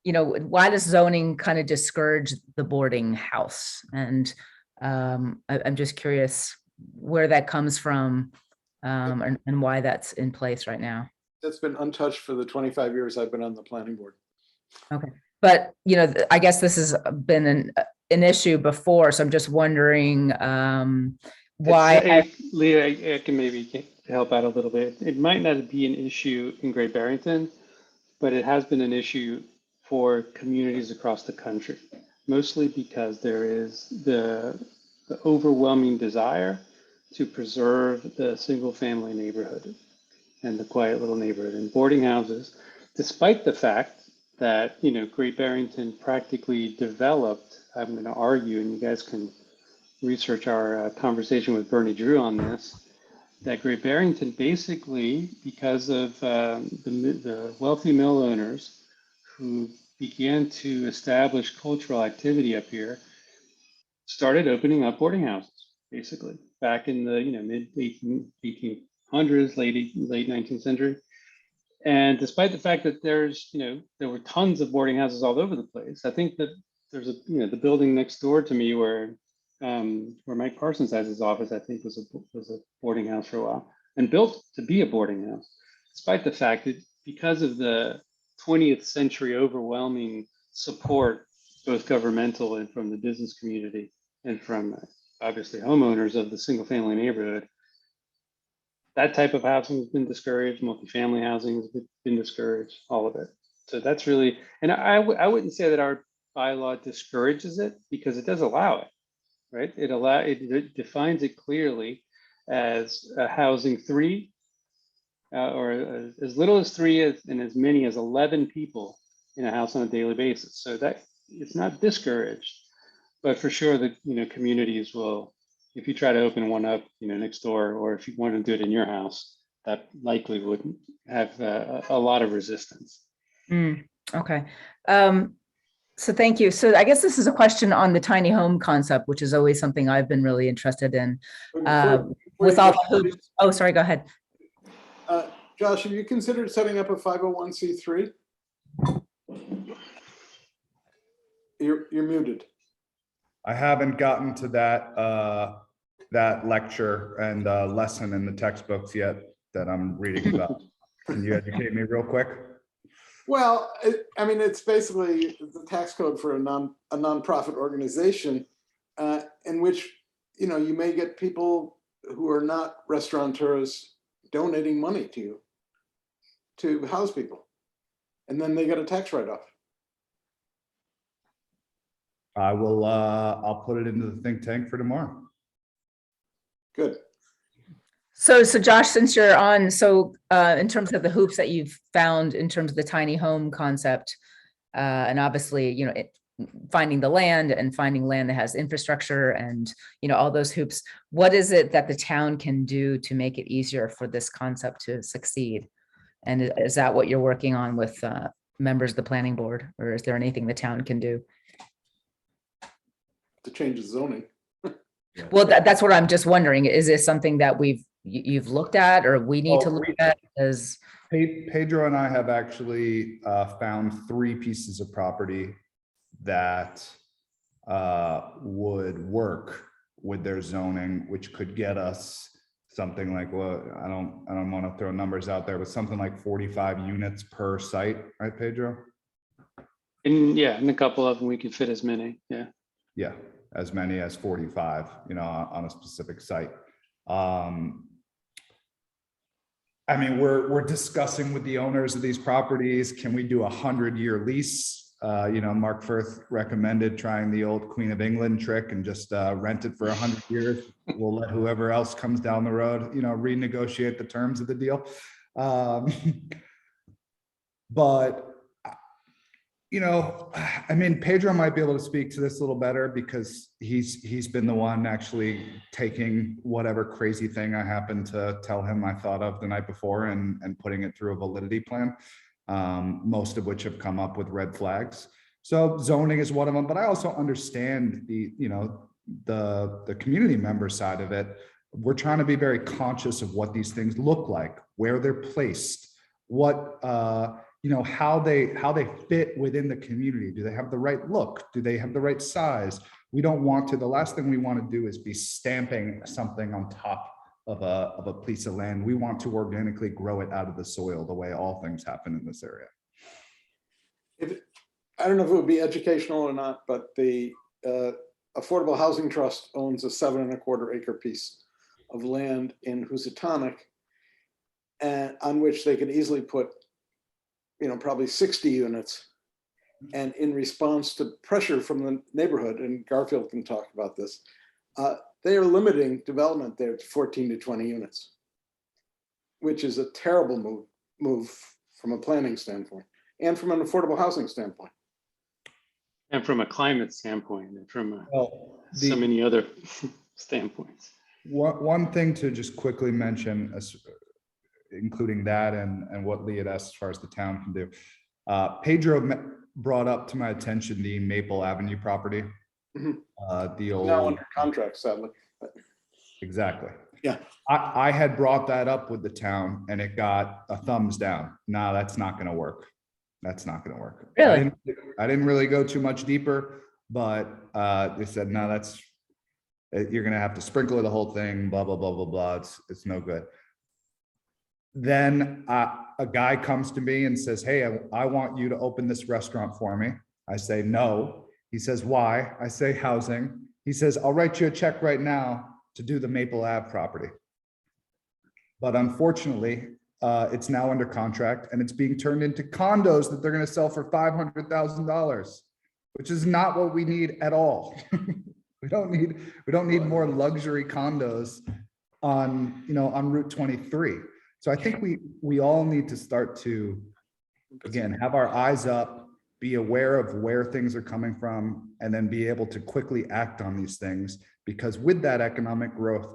why does zoning kind of discourage the boarding house? And I'm just curious where that comes from, and why that's in place right now. That's been untouched for the 25 years I've been on the planning board. Okay, but I guess this has been an issue before, so I'm just wondering why. Leah, I can maybe help out a little bit. It might not be an issue in Great Barrington, but it has been an issue for communities across the country, mostly because there is the overwhelming desire to preserve the single-family neighborhood and the quiet little neighborhood. And boarding houses, despite the fact that Great Barrington practically developed, I'm going to argue, and you guys can research our conversation with Bernie Drew on this, that Great Barrington basically, because of the wealthy mill owners who began to establish cultural activity up here, started opening up boarding houses, basically, back in the mid 1800s, late 19th century. And despite the fact that there were tons of boarding houses all over the place, I think that there's the building next door to me where Mike Parsons has his office, I think was a boarding house for a while, and built to be a boarding house, despite the fact that because of the 20th century overwhelming support, both governmental and from the business community and from obviously homeowners of the single family neighborhood, that type of housing has been discouraged. Multifamily housing has been discouraged, all of it. So that's really, and I wouldn't say that our bylaw discourages it, because it does allow it, right? It defines it clearly as a housing 3 or as little as 3 and as many as 11 people in a house on a daily basis. So that it's not discouraged, but for sure the communities will, if you try to open one up next door, or if you want to do it in your house, that likely would have a lot of resistance. Okay. So thank you. So I guess this is a question on the tiny home concept, which is always something I've been really interested in. With all the hoops. Oh, sorry, go ahead. Josh, have you considered setting up a 501c3? You're muted. I haven't gotten to that lecture and lesson in the textbooks yet that I'm reading about. Can you educate me real quick? Well, I mean, it's basically the tax code for a nonprofit organization in which, you know, you may get people who are not restaurateurs donating money to you to house people, and then they get a tax write-off. I will, I'll put it into the think tank for tomorrow. Good. So Josh, since you're on, in terms of the hoops that you've found in terms of the tiny home concept, and obviously, you know, finding the land and finding land that has infrastructure and, you know, all those hoops, what is it that the town can do to make it easier for this concept to succeed? And is that what you're working on with members of the planning board, or is there anything the town can do? To change the zoning. Well, that's what I'm just wondering. Is this something that you've looked at, or we need to look at? As Pedro and I have actually found 3 pieces of property that would work with their zoning, which could get us something like, well, I don't want to throw numbers out there, but something like 45 units per site, right, Pedro? And yeah, in a couple of them, we could fit as many. Yeah. Yeah, as many as 45, you know, on a specific site. I mean, we're discussing with the owners of these properties, can we do a 100-year lease? You know, Mark Firth recommended trying the old Queen of England trick and just rent it for 100 years. We'll let whoever else comes down the road, you know, renegotiate the terms of the deal. But you know, I mean, Pedro might be able to speak to this a little better because he's been the one actually taking whatever crazy thing I happened to tell him I thought of the night before and putting it through a validity plan, most of which have come up with red flags. So zoning is one of them, but I also understand the, you know, the community member side of it. We're trying to be very conscious of what these things look like, where they're placed, what, you know, how they fit within the community. Do they have the right look? Do they have the right size? We don't want to, the last thing we want to do is be stamping something on top of a piece of land. We want to organically grow it out of the soil the way all things happen in this area. I don't know if it would be educational or not, but the Affordable Housing Trust owns a 7¼ acre piece of land in Housatonic, and on which they could easily put, you know, probably 60 units. And in response to pressure from the neighborhood, and Garfield can talk about this, they are limiting development there to 14 to 20 units, which is a terrible move from a planning standpoint and from an affordable housing standpoint. And from a climate standpoint, and from so the- many other standpoints. One thing to just quickly mention, including that and what Lee had asked as far as the town can do. Pedro brought up to my attention the Maple Avenue property. The old, Now under contract, sadly. exactly. Yeah. I had brought that up with the town and it got a thumbs down. No, that's not going to work. That's not going to work. Really? I didn't really go too much deeper, but they said, no, you're going to have to sprinkle the whole thing, blah, blah, blah, blah, blah. It's no good. Then a guy comes to me and says, hey, I want you to open this restaurant for me. I say, no. He says, why? I say, housing. He says, I'll write you a check right now to do the Maple Ave property. But unfortunately, it's now under contract and it's being turned into condos that they're going to sell for $500,000, which is not what we need at all. We don't need more luxury condos on, you know, on Route 23. So I think we all need to start to, again, have our eyes up, be aware of where things are coming from, and then be able to quickly act on these things. Because with that economic growth,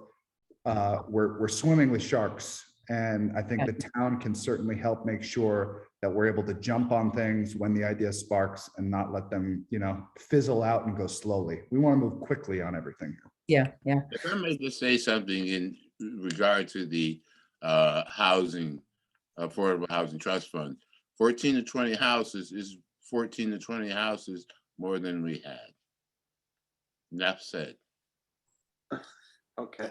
we're swimming with sharks. And I think the town can certainly help make sure that we're able to jump on things when the idea sparks and not let them, you know, fizzle out and go slowly. We want to move quickly on everything. Yeah. If I may just say something in regard to the housing Affordable Housing Trust Fund. 14 to 20 houses is 14 to 20 houses more than we had. Enough said. Okay.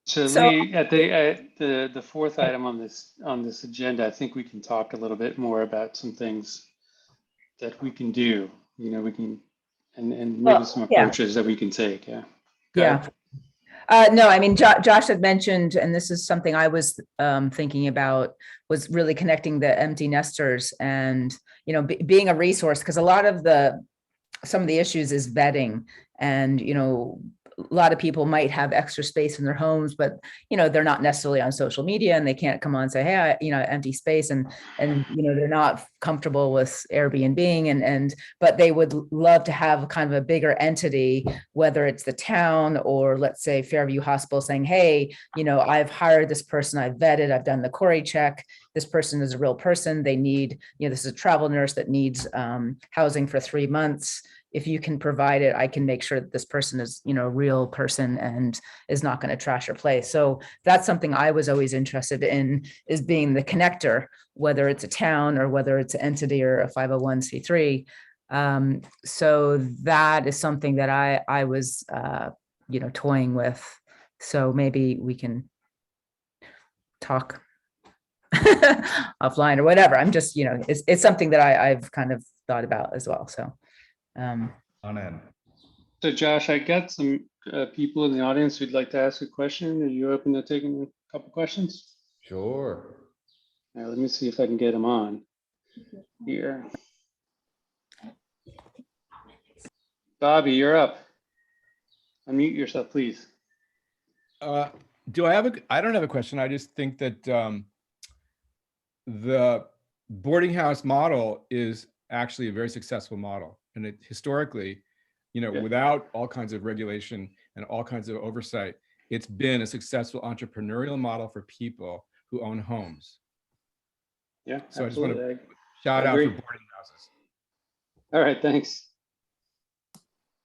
So So- Lee, at the fourth item on this agenda, I think we can talk a little bit more about some things that we can do. You know, we can and maybe Well, some yeah. approaches that we can take. Yeah. Go Yeah. ahead. No, I mean, Josh had mentioned, and this is something I was thinking about, was really connecting the empty nesters and, you know, being a resource, because a lot of some of the issues is vetting, and, you know, a lot of people might have extra space in their homes, but, you know, they're not necessarily on social media and they can't come on and say, hey, you know, empty space, and, you know, they're not comfortable with Airbnb but they would love to have kind of a bigger entity, whether it's the town or let's say Fairview Hospital, saying, hey, you know, I've hired this person, I've vetted, I've done the Corey check. This person is a real person. They need, you know, this is a travel nurse that needs housing for 3 months. If you can provide it, I can make sure that this person is, you know, a real person and is not going to trash your place. So that's something I was always interested in, is being the connector, whether it's a town or whether it's an entity or a 501c3. So that is something that I was, you know, toying with. So maybe we can talk offline or whatever. I'm just, you know, it's something that I've kind of thought about as well. So, On in. So Josh, I got some people in the audience who'd like to ask a question. Are you open to taking a couple questions? Sure. All right, let me see if I can get them on here. Bobby, you're up. Unmute yourself, please. Do I have I don't have a question. I just think that the boarding house model is actually a very successful model. And it historically, you know, Yeah. without all kinds of regulation and all kinds of oversight, it's been a successful entrepreneurial model for people who own homes. Yeah, So I just want absolutely. to shout I out for agree. boarding houses. All right, thanks.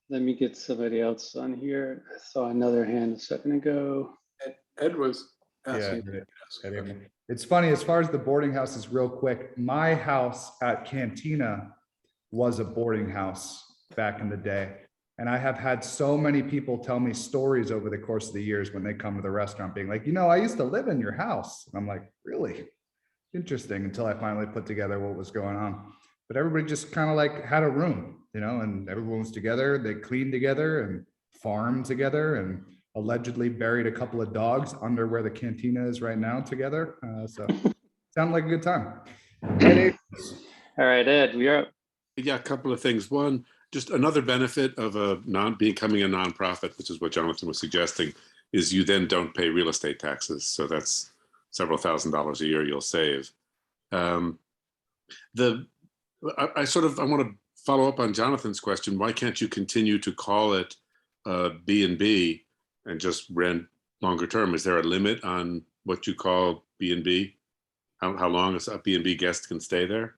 Let me get somebody else on here. I saw another hand a second ago. Ed was Yeah, asking. it's funny, as far as the boarding houses, real quick, my house at Cantina was a boarding house back in the day. And I have had so many people tell me stories over the course of the years when they come to the restaurant being like, you know, I used to live in your house. And I'm like, really? Interesting, until I finally put together what was going on. But everybody just kind of like had a room, you know, and everyone was together. They cleaned together and farmed together and allegedly buried a couple of dogs under where the cantina is right now together. So sounded like a good time. All right, Ed, we are. Yeah, a couple of things. One, just another benefit of becoming a nonprofit, which is what Jonathan was suggesting, is you then don't pay real estate taxes. So that's several $1,000s a year you'll save. I want to follow up on Jonathan's question. Why can't you continue to call it B&B and just rent longer term? Is there a limit on what you call B&B? How long a B&B guest can stay there?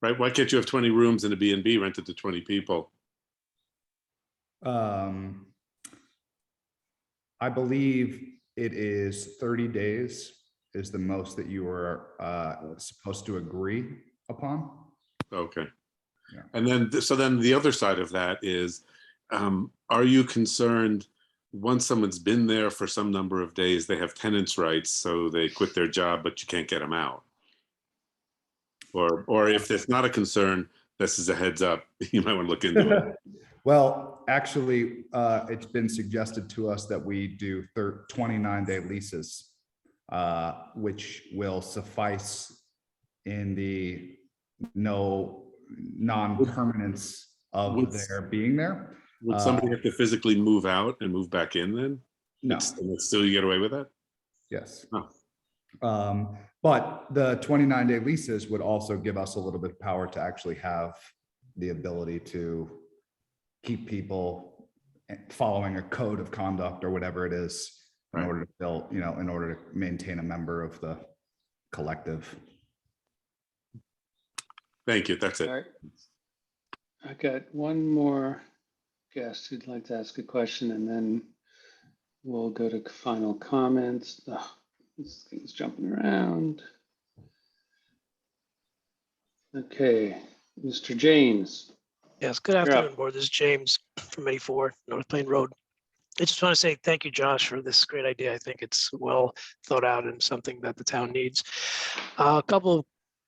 Right? Why can't you have 20 rooms in a B&B rented to 20 people? I believe it is 30 days is the most that you are supposed to agree upon. Okay. Yeah. And then, so then the other side of that is, are you concerned once someone's been there for some number of days, they have tenants' rights, so they quit their job, but you can't get them out? Or if it's not a concern, this is a heads up. You might want to look into it. Well, actually, it's been suggested to us that we do 29-day leases, which will suffice in the non-permanence of their being there. Would somebody have to physically move out and move back in then? No. Still you get away with that? Yes. Oh. But the 29-day leases would also give us a little bit of power to actually have the ability to keep people following a code of conduct or whatever it is in Right. order to build, you know, in order to maintain a member of the collective. Thank you. That's it. All right. I got one more guest who'd like to ask a question, and then we'll go to final comments. Oh, This thing's jumping around. Okay, Mr. James. Yes, good You're up. afternoon, board. This is James from 84 North Plain Road. I just want to say thank you, Josh, for this great idea. I think it's well thought out and something that the town needs. A couple of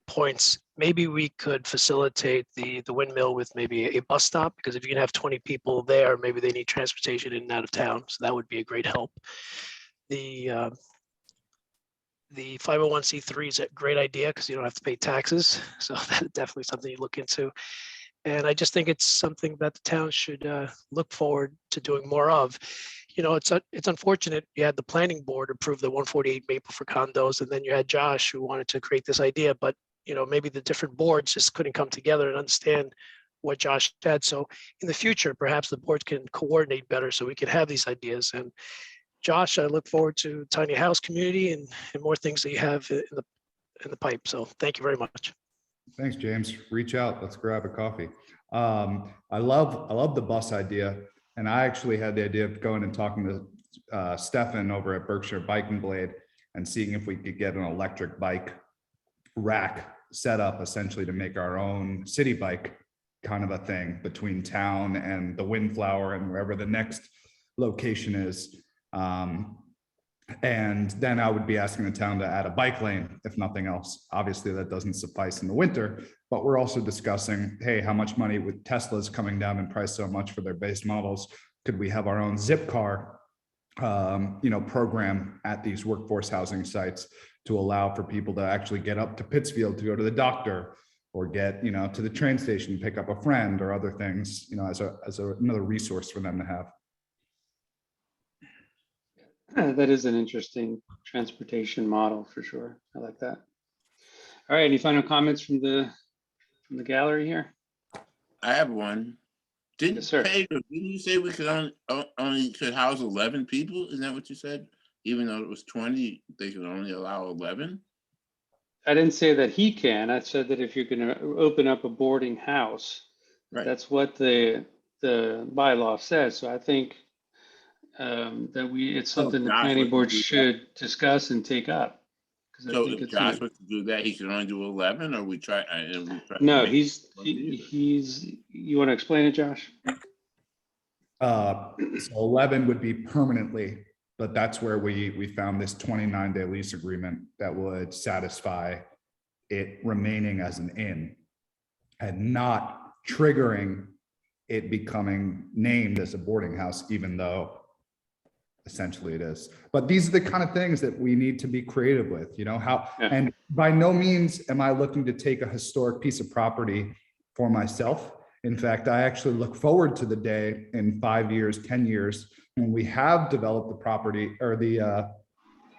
points. Maybe we could facilitate the windmill with maybe a bus stop, because if you can have 20 people there, maybe they need transportation in and out of town. So that would be a great help. The 501c3 is a great idea because you don't have to pay taxes. So that's definitely something you look into. And I just think it's something that the town should look forward to doing more of. You know, it's unfortunate you had the planning board approve the 148 Maple for condos, and then you had Josh who wanted to create this idea, but you know, maybe the different boards just couldn't come together and understand what Josh said. So in the future, perhaps the board can coordinate better so we can have these ideas. And Josh, I look forward to tiny house community and more things that you have in the pipe. So thank you very much. Thanks, James. Reach out. Let's grab a coffee. I love the bus idea. And I actually had the idea of going and talking to Stefan over at Berkshire Bike and Blade and seeing if we could get an electric bike rack set up essentially to make our own city bike kind of a thing between town and the Windflower and wherever the next location is. And then I would be asking the town to add a bike lane, if nothing else. Obviously, that doesn't suffice in the winter, but we're also discussing, hey, how much money with Tesla's coming down in price so much for their base models? Could we have our own zip car, program at these workforce housing sites to allow for people to actually get up to Pittsfield to go to the doctor, or get, to the train station, pick up a friend or other things, as another resource for them to have. That is an interesting transportation model for sure. I like that. All right, any final comments from the gallery here? I have one. Didn't Yes, sir. Pedro, didn't you say we could only could house 11 people? Isn't that what you said? Even though it was 20, they could only allow 11? I didn't say that he can. I said that if you're going to open up a boarding house, Right. that's what the bylaw says. So I think that it's something the Josh planning would board do that? should discuss and take up. 'Cause I So think if it's Josh was to do that, he could only do 11, or we try? no, to make he's it easier? you want to explain it, Josh? So 11 would be permanently, but that's where we found this 29-day lease agreement that would satisfy it remaining as an inn and not triggering it becoming named as a boarding house, even though essentially it is. But these are the kind of things that we need to be creative with, and by no means am I looking to take a historic piece of property for myself. In fact, I actually look forward to the day in 5 years, 10 years, when we have developed the property or the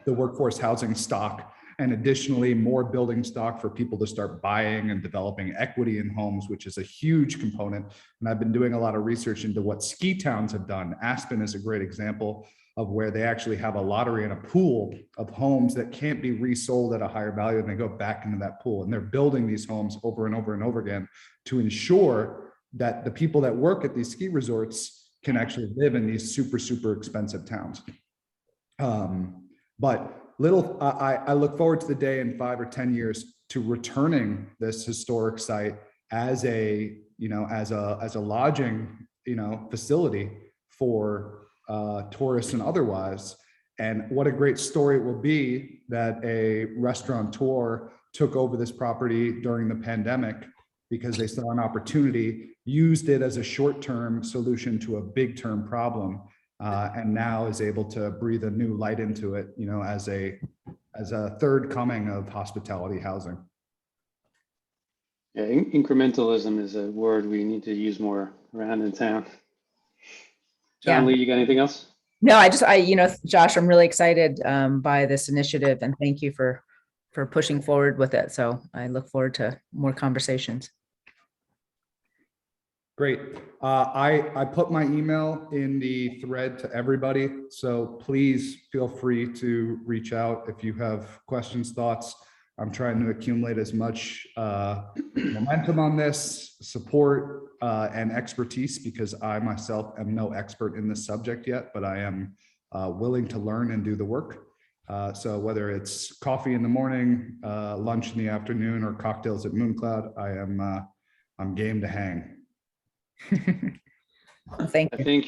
workforce housing stock, and additionally more building stock for people to start buying and developing equity in homes, which is a huge component. And I've been doing a lot of research into what ski towns have done. Aspen is a great example of where they actually have a lottery and a pool of homes that can't be resold at a higher value, and they go back into that pool. And they're building these homes over and over and over again to ensure that the people that work at these ski resorts can actually live in these super, super expensive towns. But I look forward to the day in 5 or 10 years to returning this historic site as a lodging, facility for tourists and otherwise. And what a great story it will be that a restaurateur took over this property during the pandemic because they saw an opportunity, used it as a short-term solution to a big-term problem, and now is able to breathe a new light into it, as a third coming of hospitality housing. Yeah, incrementalism is a word we need to use more around in town. John Yeah. Lee, you got anything else? No, Josh, I'm really excited by this initiative, and thank you for pushing forward with it. So I look forward to more conversations. Great. I put my email in the thread to everybody, so please feel free to reach out if you have questions, thoughts. I'm trying to accumulate as much momentum on this, support and expertise, because I myself am no expert in this subject yet, but I am willing to learn and do the work. So whether it's coffee in the morning, lunch in the afternoon, or cocktails at Mooncloud, I'm game to hang. Well, thank I you. think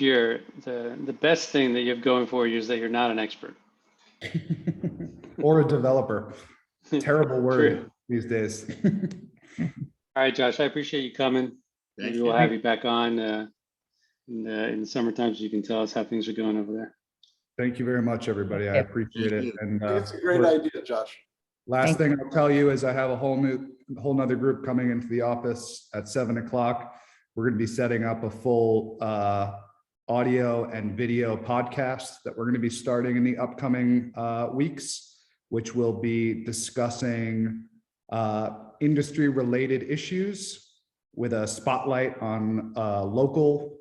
the best thing that you have going for you is that you're not an expert. Or a developer. Terrible word True. these days. All right, Josh, I appreciate you coming. Thank Maybe we'll you. have you back on in the summertime so you can tell us how things are going over there. Thank you very much, everybody. I Yep. appreciate Thank it. you. And It's a great idea, Josh. last Thank thing I'll tell you is I have a whole nother group coming into the office at 7 o'clock. We're going to be setting up a full audio and video podcast that we're going to be starting in the upcoming weeks, which will be discussing industry related issues with a spotlight on local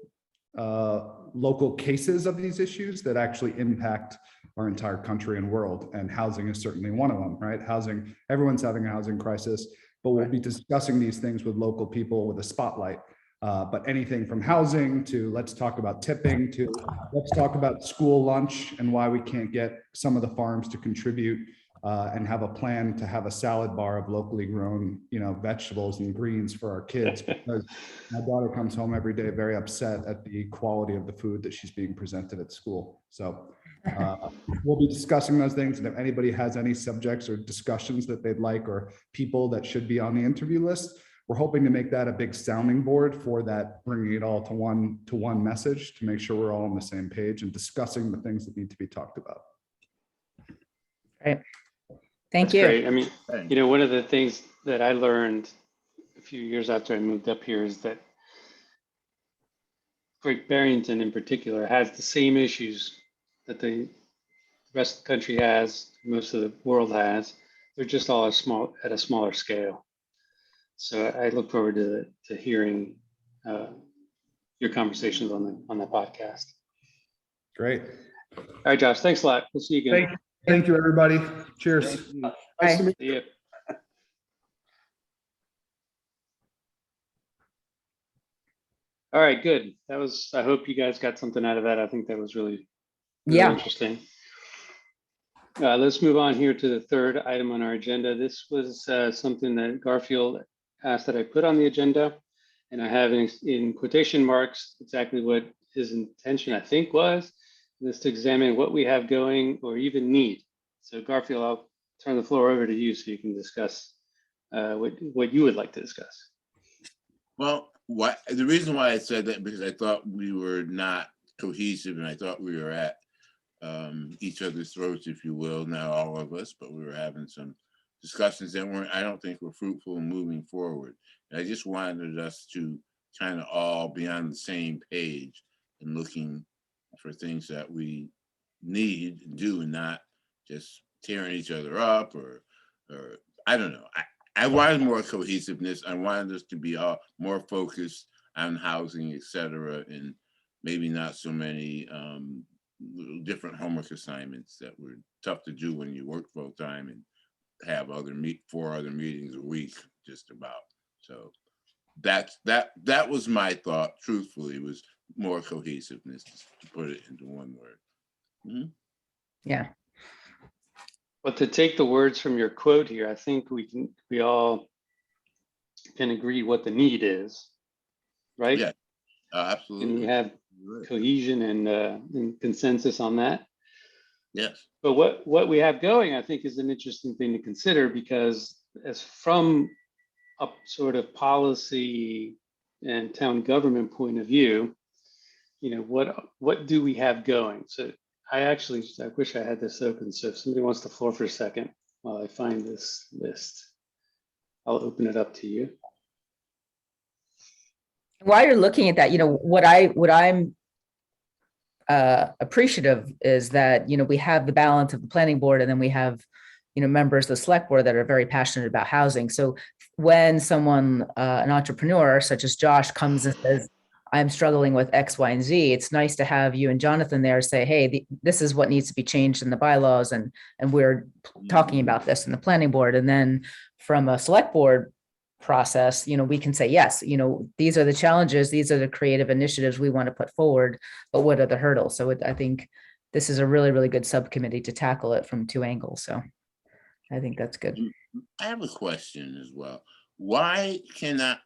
cases of these issues that actually impact our entire country and world. And housing is certainly one of them, right? Housing, everyone's having a housing crisis, but we'll be discussing these things with local people with a spotlight. But anything from housing to let's talk about tipping to let's talk about school lunch and why we can't get some of the farms to contribute and have a plan to have a salad bar of locally grown, vegetables and greens for our kids. Because my daughter comes home every day very upset at the quality of the food that she's being presented at school. So we'll be discussing those things. And if anybody has any subjects or discussions that they'd like, or people that should be on the interview list, we're hoping to make that a big sounding board for that, bringing it all to one message to make sure we're all on the same page and discussing the things that need to be talked about. Great. Thank That's you. great. I mean, Thanks. one of the things that I learned a few years after I moved up here is that Great Barrington in particular has the same issues that the rest of the country has, most of the world has. They're just all at a smaller scale. So I look forward to hearing your conversations on that podcast. Great. All right, Josh, thanks a lot. We'll see you again. Thank you, everybody. Cheers. Thank you. Nice Bye. to meet See you. All right, good. I hope you guys got something out of that. I think that was really Yeah. interesting. Let's move on here to the third item on our agenda. This was something that Garfield asked that I put on the agenda, and I have in quotation marks exactly what his intention, I think, was, is to examine what we have going or even need. So Garfield, I'll turn the floor over to you so you can discuss what you would like to discuss. Well, the reason why I said that, because I thought we were not cohesive, and I thought we were at each other's throats, if you will, not all of us, but we were having some discussions that I don't think were fruitful in moving forward. And I just wanted us to kind of all be on the same page and looking for things that we need and do, and not just tearing each other up or I don't know. I wanted more cohesiveness. I wanted us to be all more focused on housing, et cetera, and maybe not so many different homework assignments that were tough to do when you work full time and have 4 other meetings a week, just about. So that was my thought. Truthfully, was more cohesiveness, to put it into one word. Mm-hmm. Yeah. But to take the words from your quote here, I think we all can agree what the need is, right? Yeah, absolutely. And we have cohesion and consensus on that. Yes. But what we have going, I think, is an interesting thing to consider, because as from a sort of policy and town government point of view, what do we have going? So I wish I had this open. So if somebody wants the floor for a second while I find this list, I'll open it up to you. While you're looking at that, what I'm appreciative is that, we have the balance of the planning board, and then we have, members of the select board that are very passionate about housing. So when someone, an entrepreneur such as Josh, comes and says, I'm struggling with X, Y, and Z, it's nice to have you and Jonathan there say, hey, this is what needs to be changed in the bylaws, and we're talking about this in the planning board. And then from a select board process, we can say, yes, these are the challenges, these are the creative initiatives we want to put forward, but what are the hurdles? So I think this is a really, really good subcommittee to tackle it from two angles. So I think that's good. I have a question as well. Why can't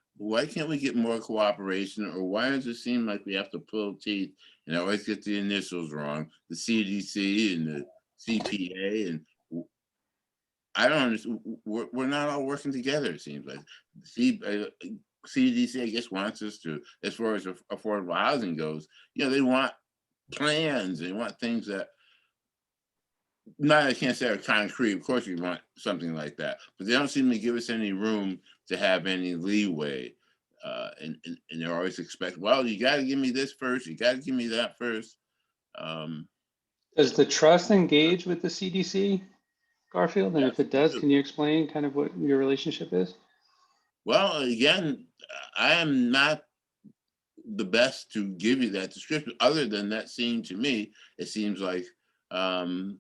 we get more cooperation, or why does it seem like we have to pull teeth and always get the initials wrong, the CDC and the CPA, and I don't understand. We're not all working together, it seems like. CDC, I guess, wants us to, as far as affordable housing goes, they want plans, they want things that, I can't say are concrete. Of course, we want something like that, but they don't seem to give us any room to have any leeway. And they're always expect, well, you got to give me this first. You got to give me that first. Does the trust engage with the CDC, Garfield? And if it does, can you explain kind of what your relationship is? Well, again, I am not the best to give you that description. Other than that seemed to me, it seems like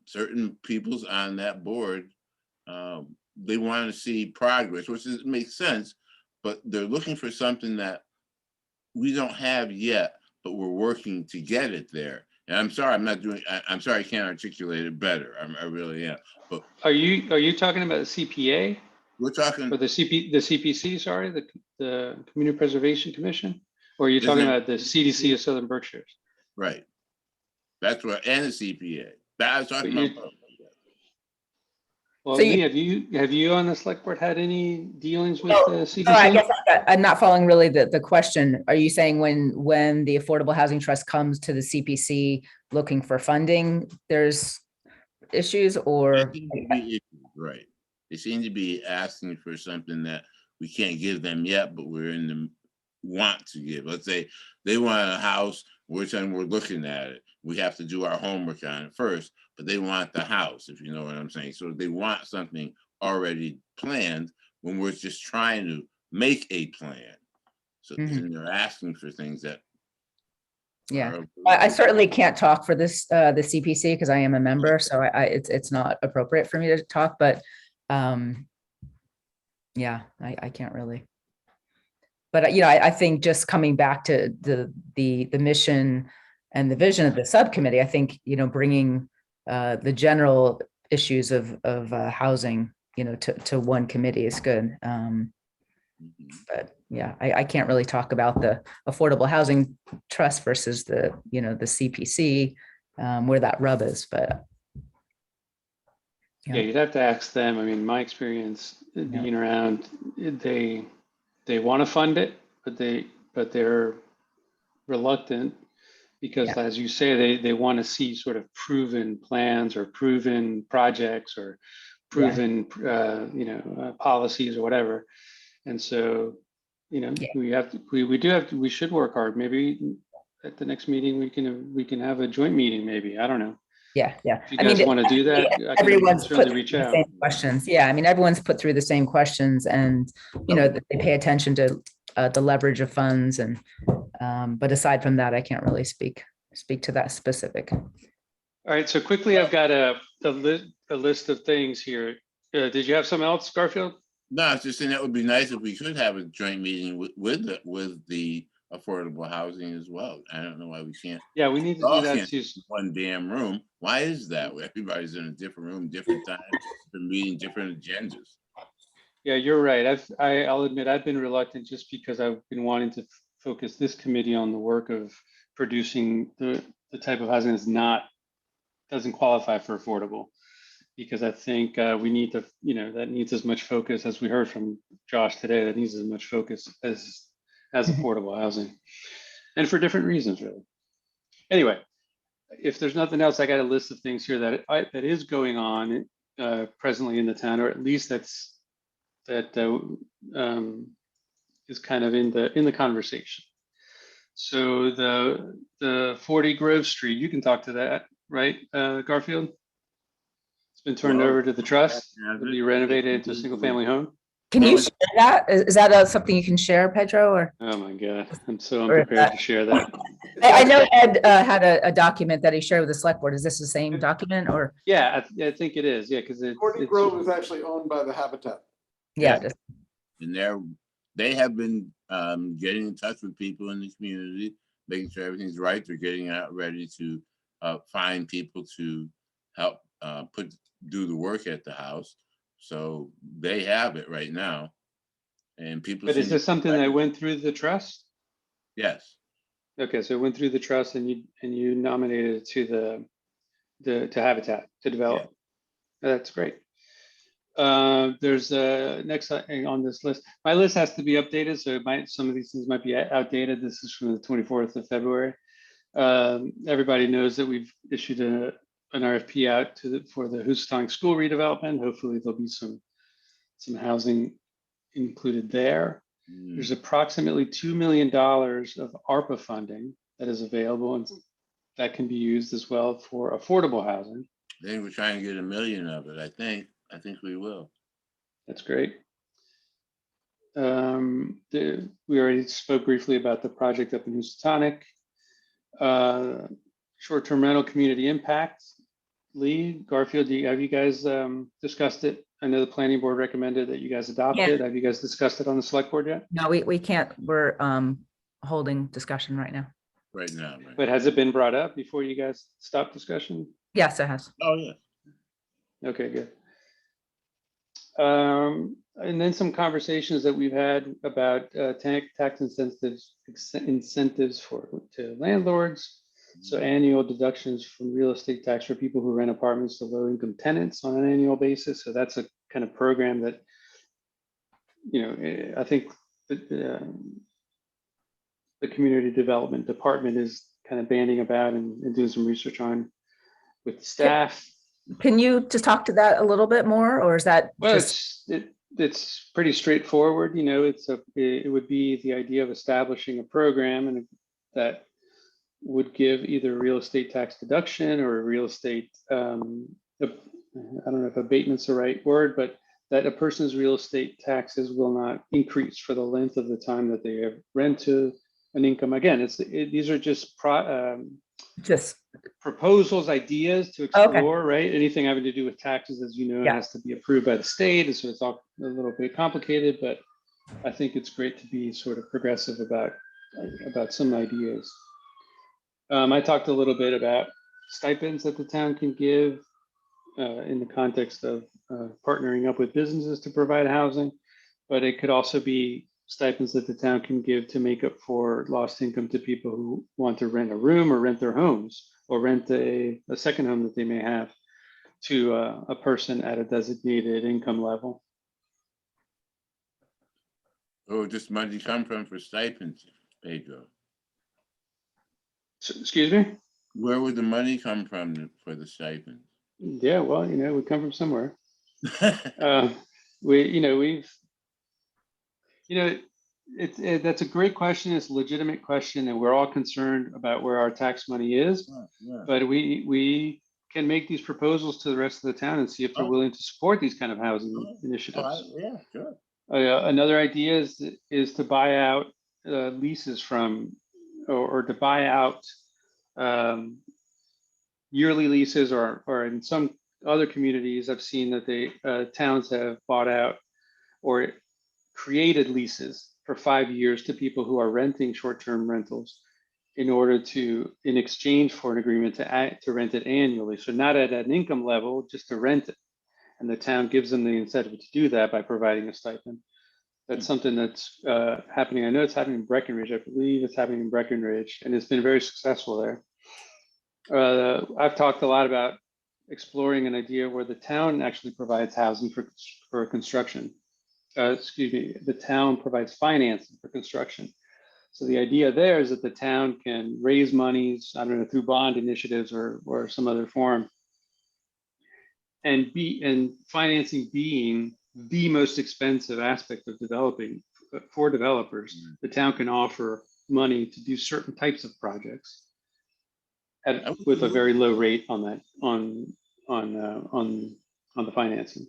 certain people's on that board, they want to see progress, which makes sense, but they're looking for something that we don't have yet, but we're working to get it there. And I'm sorry, I'm sorry, I can't articulate it better. I really am. But Are you talking about the CPA we're talking, or the CPC? Sorry, the Community Preservation Commission, or are you talking about the CDC of Southern Berkshires? right? That's what, and the CPA. That I was talking about. Well, So Lee, have you on the select board had any dealings with the CDC? No, I guess I'm not following really the question. Are you saying when the Affordable Housing Trust comes to the CPC looking for funding, there's issues, or? Right. They seem to be asking for something that we can't give them yet, but we're in the want to give. Let's say they want a house, we're saying we're looking at it. We have to do our homework on it first, but they want the house, if you know what I'm saying. So they want something already planned when we're just trying to make a plan. So then they're asking for things that. Yeah, I certainly can't talk for this, the CPC, because I am a member, so it's not appropriate for me to talk, but yeah, I can't really. But I think just coming back to the mission and the vision of the subcommittee, I think, bringing the general issues of housing, to one committee is good. But yeah, I can't really talk about the Affordable Housing Trust versus the CPC, where that rub is, but. Yeah, you'd have to ask them. I mean, my experience being around, they want to fund it, but they're reluctant because, as you say, they want to see sort of proven plans or proven projects or proven policies or whatever. And so, we should work hard. Maybe at the next meeting we can have a joint meeting. Maybe, I don't know. Yeah. If you guys want to do that, everyone's put through reach the out. same questions. Yeah, I mean, everyone's put through the same questions, and they pay attention to the leverage of funds, and but aside from that, I can't really speak to that specific. All right. So quickly, I've got a list of things here. Did you have something else, Garfield? No, I was just saying that would be nice if we could have a joint meeting with the affordable housing as well. I don't know why we can't. Yeah, we need to do that too. One damn room. Why is that? Everybody's in a different room, different times, been meeting different agendas. Yeah, you're right. I'll admit I've been reluctant just because I've been wanting to focus this committee on the work of producing the type of housing that's doesn't qualify for affordable. Because I think we need to, that needs as much focus as we heard from Josh today. That needs as much focus as affordable housing, and for different reasons, really. Anyway, if there's nothing else, I got a list of things here that is going on presently in the town, or at least that is kind of in the conversation. So the 40 Grove Street, you can talk to that, right, Garfield? It's been turned over to the trust to be renovated into a single family home. Can you share that? Is that something you can share, Pedro? Or oh my God, I'm so unprepared to share that. I know Ed had a document that he shared with the select board. Is this the same document, or? Yeah, I think it is. Yeah, because Courtney Grove is actually owned by the Habitat. Yeah. And they have been getting in touch with people in the community, making sure everything's right. They're getting out ready to find people to help do the work at the house. So they have it right now. And people. But is seem to this something like that it. went through the trust? Yes. Okay, so it went through the trust and you nominated it to Habitat to develop. That's great. There's next thing on this list. My list has to be updated, so some of these things might be outdated. This is from the 24th of February. Everybody knows that we've issued an RFP out for the Housatonic School redevelopment. Hopefully there'll be some housing included there. There's approximately $2 million of ARPA funding that is available and that can be used as well for affordable housing. I think we're trying to get $1 million of it. I think we will. That's great. We already spoke briefly about the project up in Housatonic. Short-term rental community impact. Lee, Garfield, have you guys discussed it? I know the planning board recommended that you guys adopt Yeah. it. Have you guys discussed it on the select board yet? No, we can't, we're holding discussion right now. Right now. Right. But has it been brought up before you guys stop discussion? Yes, it has. Oh, yeah. Okay, good. And then some conversations that we've had about tax incentives to landlords. So annual deductions from real estate tax for people who rent apartments to low income tenants on an annual basis. So that's a kind of program that, I think the community development department is kind of banding about and doing some research on with staff. Can you just talk to that a little bit more, or is that Well, just? it's pretty straightforward. It would be the idea of establishing a program and that would give either real estate tax deduction or a real estate, I don't know if abatement's the right word, but that a person's real estate taxes will not increase for the length of the time that they rent to an income. Again, these are just proposals, ideas to explore, right? Anything having to do with taxes, as you know, has to be approved by the state. And so it's all a little bit complicated, but I think it's great to be sort of progressive about some ideas. I talked a little bit about stipends that the town can give in the context of partnering up with businesses to provide housing, but it could also be stipends that the town can give to make up for lost income to people who want to rent a room or rent their homes or rent a second home that they may have to a person at a designated income level. Oh, just money come from for stipends, Pedro? Excuse me? Where would the money come from for the stipend? Yeah, well, we come from somewhere. That's a great question. It's a legitimate question, and we're all concerned about where our tax money is. Yeah. But we can make these proposals to the rest of the town and see if they're willing to support these kind of housing initiatives. Yeah, sure. Another idea is to buy out leases from, or to buy out yearly leases, or in some other communities, I've seen that towns have bought out or created leases for 5 years to people who are renting short-term rentals in exchange for an agreement to rent it annually. So not at an income level, just to rent it. And the town gives them the incentive to do that by providing a stipend. That's something that's happening. I know it's happening in Breckenridge. I believe it's happening in Breckenridge, and it's been very successful there. I've talked a lot about exploring an idea where the town actually provides housing for construction. The town provides financing for construction. So the idea there is that the town can raise monies, I don't know, through bond initiatives or some other form, and financing being the most expensive aspect of developing for developers. The town can offer money to do certain types of projects with a very low rate on that on the financing.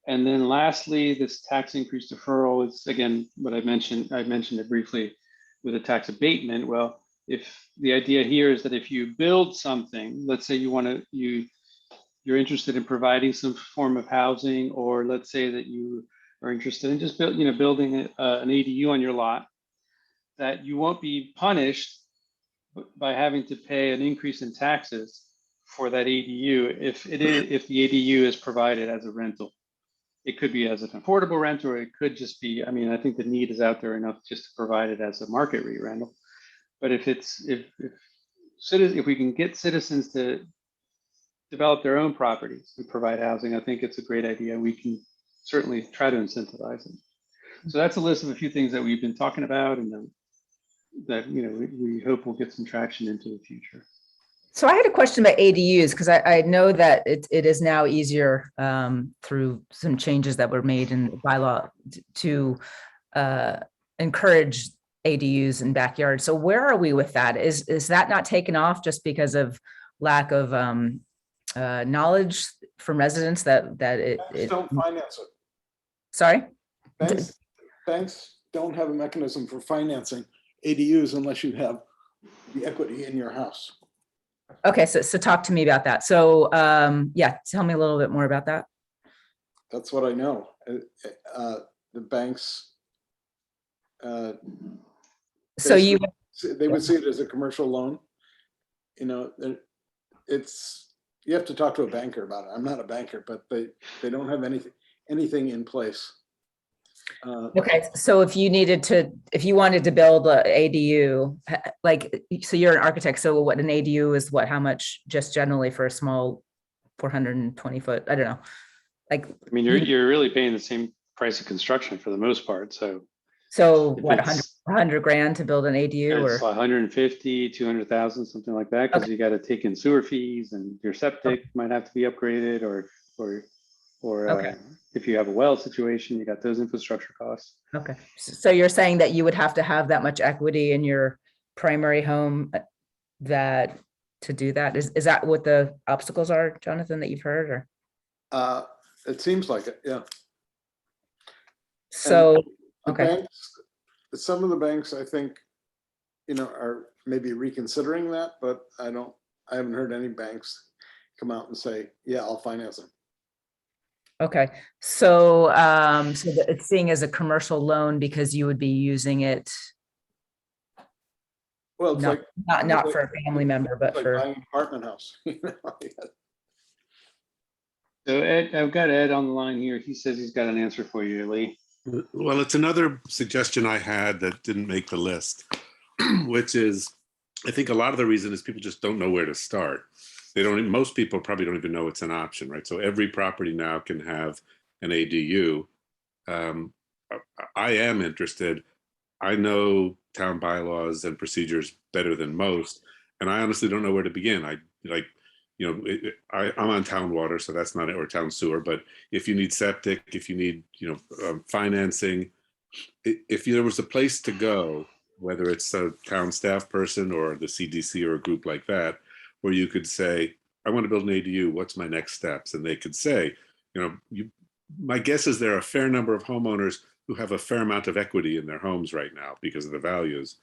And then lastly, this tax increase deferral is, again, what I mentioned it briefly with a tax abatement. Well, if the idea here is that if you build something, let's say you're interested in providing some form of housing, or let's say that you are interested in just building an ADU on your lot, that you won't be punished by having to pay an increase in taxes for that ADU if the ADU is provided as a rental. It could be as an affordable rent, or it could just be, I mean, I think the need is out there enough just to provide it as a market rate rental. But if we can get citizens to develop their own properties and provide housing, I think it's a great idea. We can certainly try to incentivize it. So that's a list of a few things that we've been talking about, and that we hope will get some traction into the future. So I had a question about ADUs, because I know that it is now easier through some changes that were made in the bylaw to encourage ADUs in backyards. So where are we with that? Is that not taken off just because of lack of knowledge from residents that Banks don't finance it. Sorry? Banks don't have a mechanism for financing ADUs unless you have the equity in your house. Okay, so talk to me about that. So yeah, tell me a little bit more about that. That's what I know. The banks, So you they would see it as a commercial loan. You have to talk to a banker about it. I'm not a banker, but they don't have anything in place. Okay, so if you wanted to build a ADU, so you're an architect, so what an ADU is, how much just generally for a small 420 foot, I don't know. I mean, you're really paying the same price of construction for the most part. So what, 100 grand to build an ADU, or 150, 200,000, something like that, because you got to take in sewer fees, and your septic might have to be upgraded, or if you have a well situation, you got those infrastructure costs. Okay, so you're saying that you would have to have that much equity in your primary home to do that? Is that what the obstacles are, Jonathan, that you've heard, or? It seems like it, yeah. So, banks, some of the banks, I think, are maybe reconsidering that, but I haven't heard any banks come out and say, yeah, I'll finance them. Okay, so it's seeing as a commercial loan because you would be using it. Well, it's not for a family member, but like for buying an apartment house. So Ed, I've got Ed on the line here. He says he's got an answer for you, Lee. Well, it's another suggestion I had that didn't make the list, which is, I think a lot of the reason is people just don't know where to start. Most people probably don't even know it's an option, right? So every property now can have an ADU. I am interested. I know town bylaws and procedures better than most, and I honestly don't know where to begin. I'm on town water, so that's not it, or town sewer. But if you need septic, if you need, financing, if there was a place to go, whether it's a town staff person or the CDC or a group like that, where you could say, I want to build an ADU, what's my next steps? And they could say, my guess is there are a fair number of homeowners who have a fair amount of equity in their homes right now because of the values.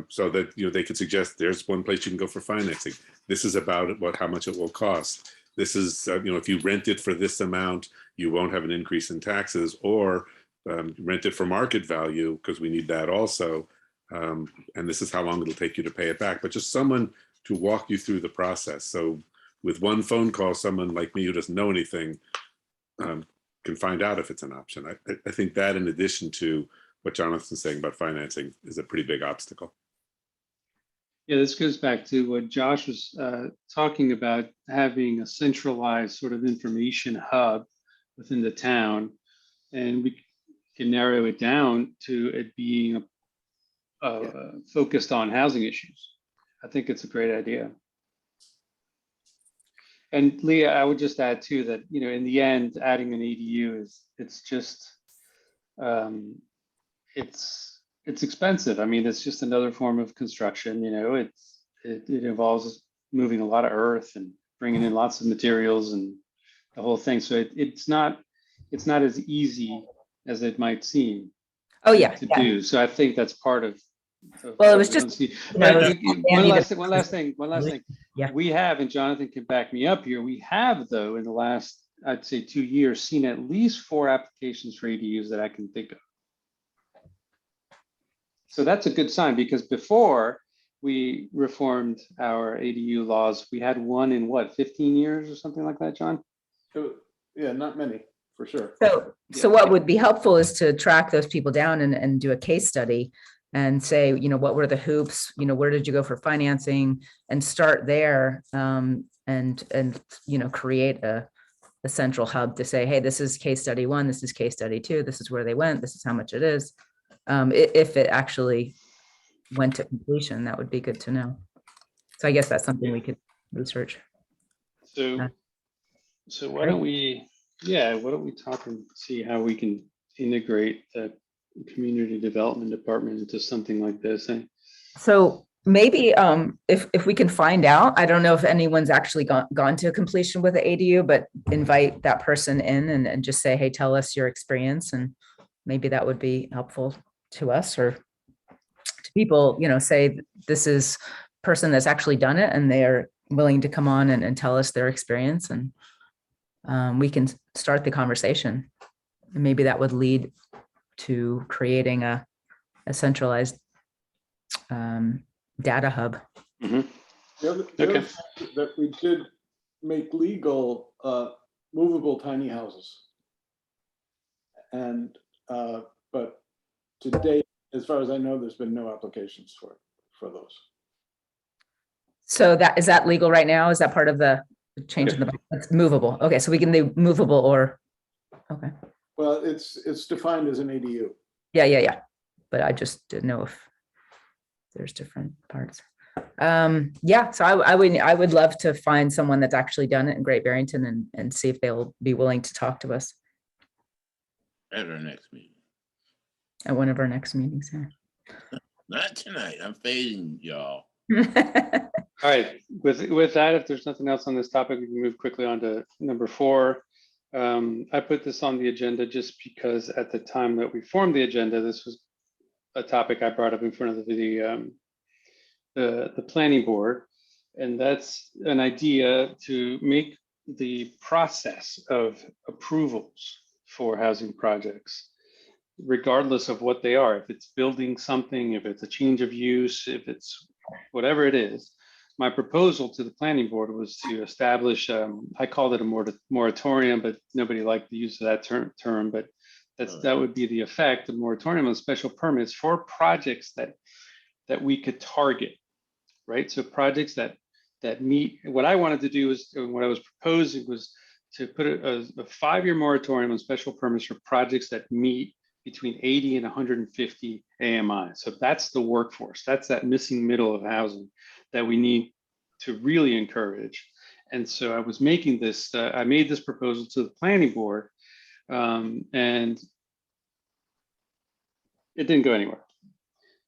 So that they could suggest there's one place you can go for financing. This is about how much it will cost. This is if you rent it for this amount, you won't have an increase in taxes, or rent it for market value because we need that also. And this is how long it'll take you to pay it back. But just someone to walk you through the process. So with one phone call, someone like me who doesn't know anything can find out if it's an option. I think that, in addition to what Jonathan's saying about financing, is a pretty big obstacle. Yeah, this goes back to what Josh was talking about, having a centralized sort of information hub within the town. And we can narrow it down to it being focused on housing issues. I think it's a great idea. And Leah, I would just add too that, in the end, adding an ADU it's expensive. I mean, it's just another form of construction. It involves moving a lot of earth and bringing in lots of materials and the whole thing. So it's not as easy as it might seem. Oh yeah, to do. So I think that's part of. Well, it was just one last thing. Yeah. We have, and Jonathan can back me up here. We have, though, in the last, I'd say 2 years, seen at least 4 applications for ADUs that I can think of. So that's a good sign, because before we reformed our ADU laws, we had one in what, 15 years or something like that, John? Yeah, not many, for sure. So what would be helpful is to track those people down and do a case study and say, what were the hoops, where did you go for financing, and start there, and create a central hub to say, hey, this is case study 1, this is case study 2, this is where they went, this is how much it is. If it actually went to completion, that would be good to know. So I guess that's something we could research. So why don't we talk and see how we can integrate the community development department into something like this? So maybe if we can find out, I don't know if anyone's actually gone to completion with the ADU, but invite that person in and just say, hey, tell us your experience. And maybe that would be helpful to us or to people, say this is person that's actually done it and they are willing to come on and tell us their experience, and we can start the conversation. And maybe that would lead to creating a centralized data hub. Mm-hmm. The other thing that we did make legal movable tiny houses. And but to date, as far as I know, there's been no applications for those. So is that legal right now? Is that part of the change in the, it's movable? Okay, so we can do movable or, okay. Well, it's defined as an ADU. Yeah. But I just didn't know if there's different parts. Yeah, so I would love to find someone that's actually done it in Great Barrington and see if they'll be willing to talk to us At our next meeting. at one of our next meetings here. Not tonight. I'm fading, y'all. All right, with that, if there's nothing else on this topic, we can move quickly on to number 4. I put this on the agenda just because at the time that we formed the agenda, this was a topic I brought up in front of the planning board, and that's an idea to make the process of approvals for housing projects, regardless of what they are, if it's building something, if it's a change of use, if it's whatever it is. My proposal to the planning board was to establish, I called it a moratorium, but nobody liked the use of that term, but that would be the effect, a moratorium on special permits for projects that we could target, right? So projects that meet, what I wanted to do was, what I was proposing was to put a 5-year moratorium on special permits for projects that meet between 80 and 150 AMI. So that's the workforce. That's that missing middle of housing that we need to really encourage. And so I was making this, I made this proposal to the planning board, and it didn't go anywhere.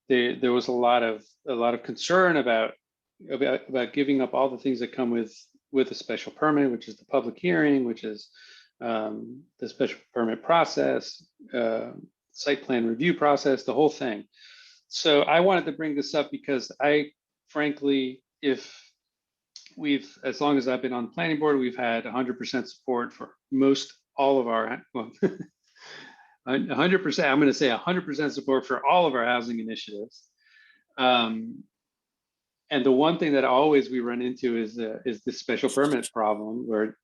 There was a lot of concern about giving up all the things that come with a special permit, which is the public hearing, which is the special permit process, site plan review process, the whole thing. So I wanted to bring this up because I, frankly, as long as I've been on the planning board, we've had 100% support for all of our, well, 100%, I'm going to say 100% support for all of our housing initiatives. And the one thing that always we run into is the special permit problem, where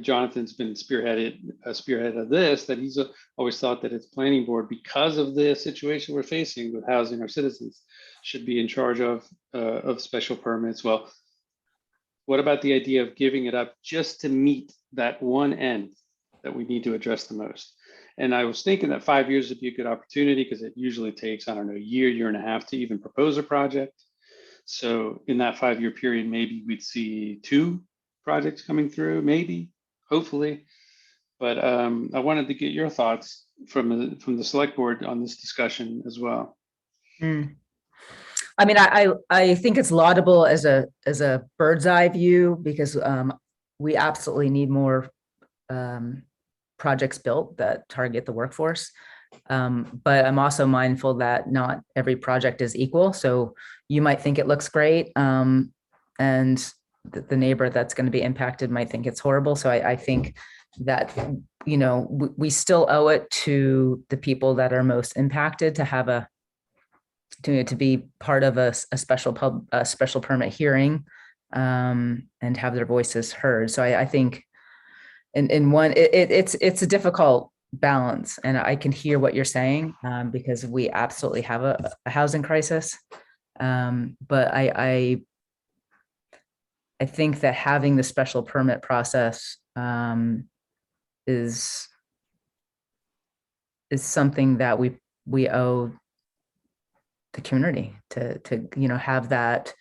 Jonathan's been a spearhead of this, that he's always thought that it's planning board, because of the situation we're facing with housing our citizens, should be in charge of special permits. Well, what about the idea of giving it up just to meet that one end that we need to address the most? And I was thinking that 5 years would be a good opportunity, because it usually takes, I don't know, a year and a half to even propose a project. So in that 5-year period, maybe we'd see 2 projects coming through, maybe, hopefully. But I wanted to get your thoughts from the select board on this discussion as well. I mean, I think it's laudable as a bird's eye view, because we absolutely need more projects built that target the workforce. But I'm also mindful that not every project is equal. So you might think it looks great, and the neighbor that's going to be impacted might think it's horrible. So I think that, we still owe it to the people that are most impacted to have a to be part of a special permit hearing, and have their voices heard. So I think in one, it's a difficult balance, and I can hear what you're saying, because we absolutely have a housing crisis. But I think that having the special permit process is something that we owe the community to have that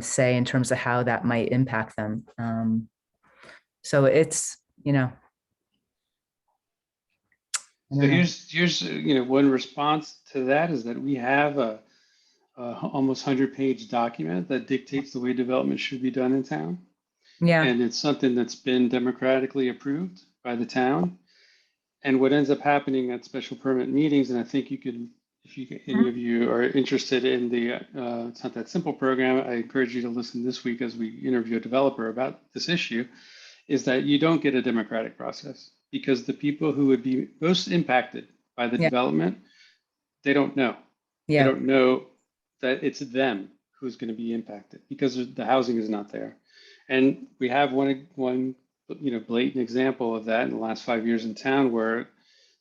say in terms of how that might impact them. So it's So here's one response to that is that we have a almost 100-page document that dictates the way development should be done in town. yeah, And it's something that's been democratically approved by the town. And what ends up happening at special permit meetings, and I think you can, any of you are interested in the It's Not That Simple program, I encourage you to listen this week as we interview a developer about this issue, is that you don't get a democratic process because the people who would be most impacted by the Yeah. development, they don't know. They yeah, don't know that it's them who's going to be impacted because the housing is not there. And we have one blatant example of that in the last 5 years in town where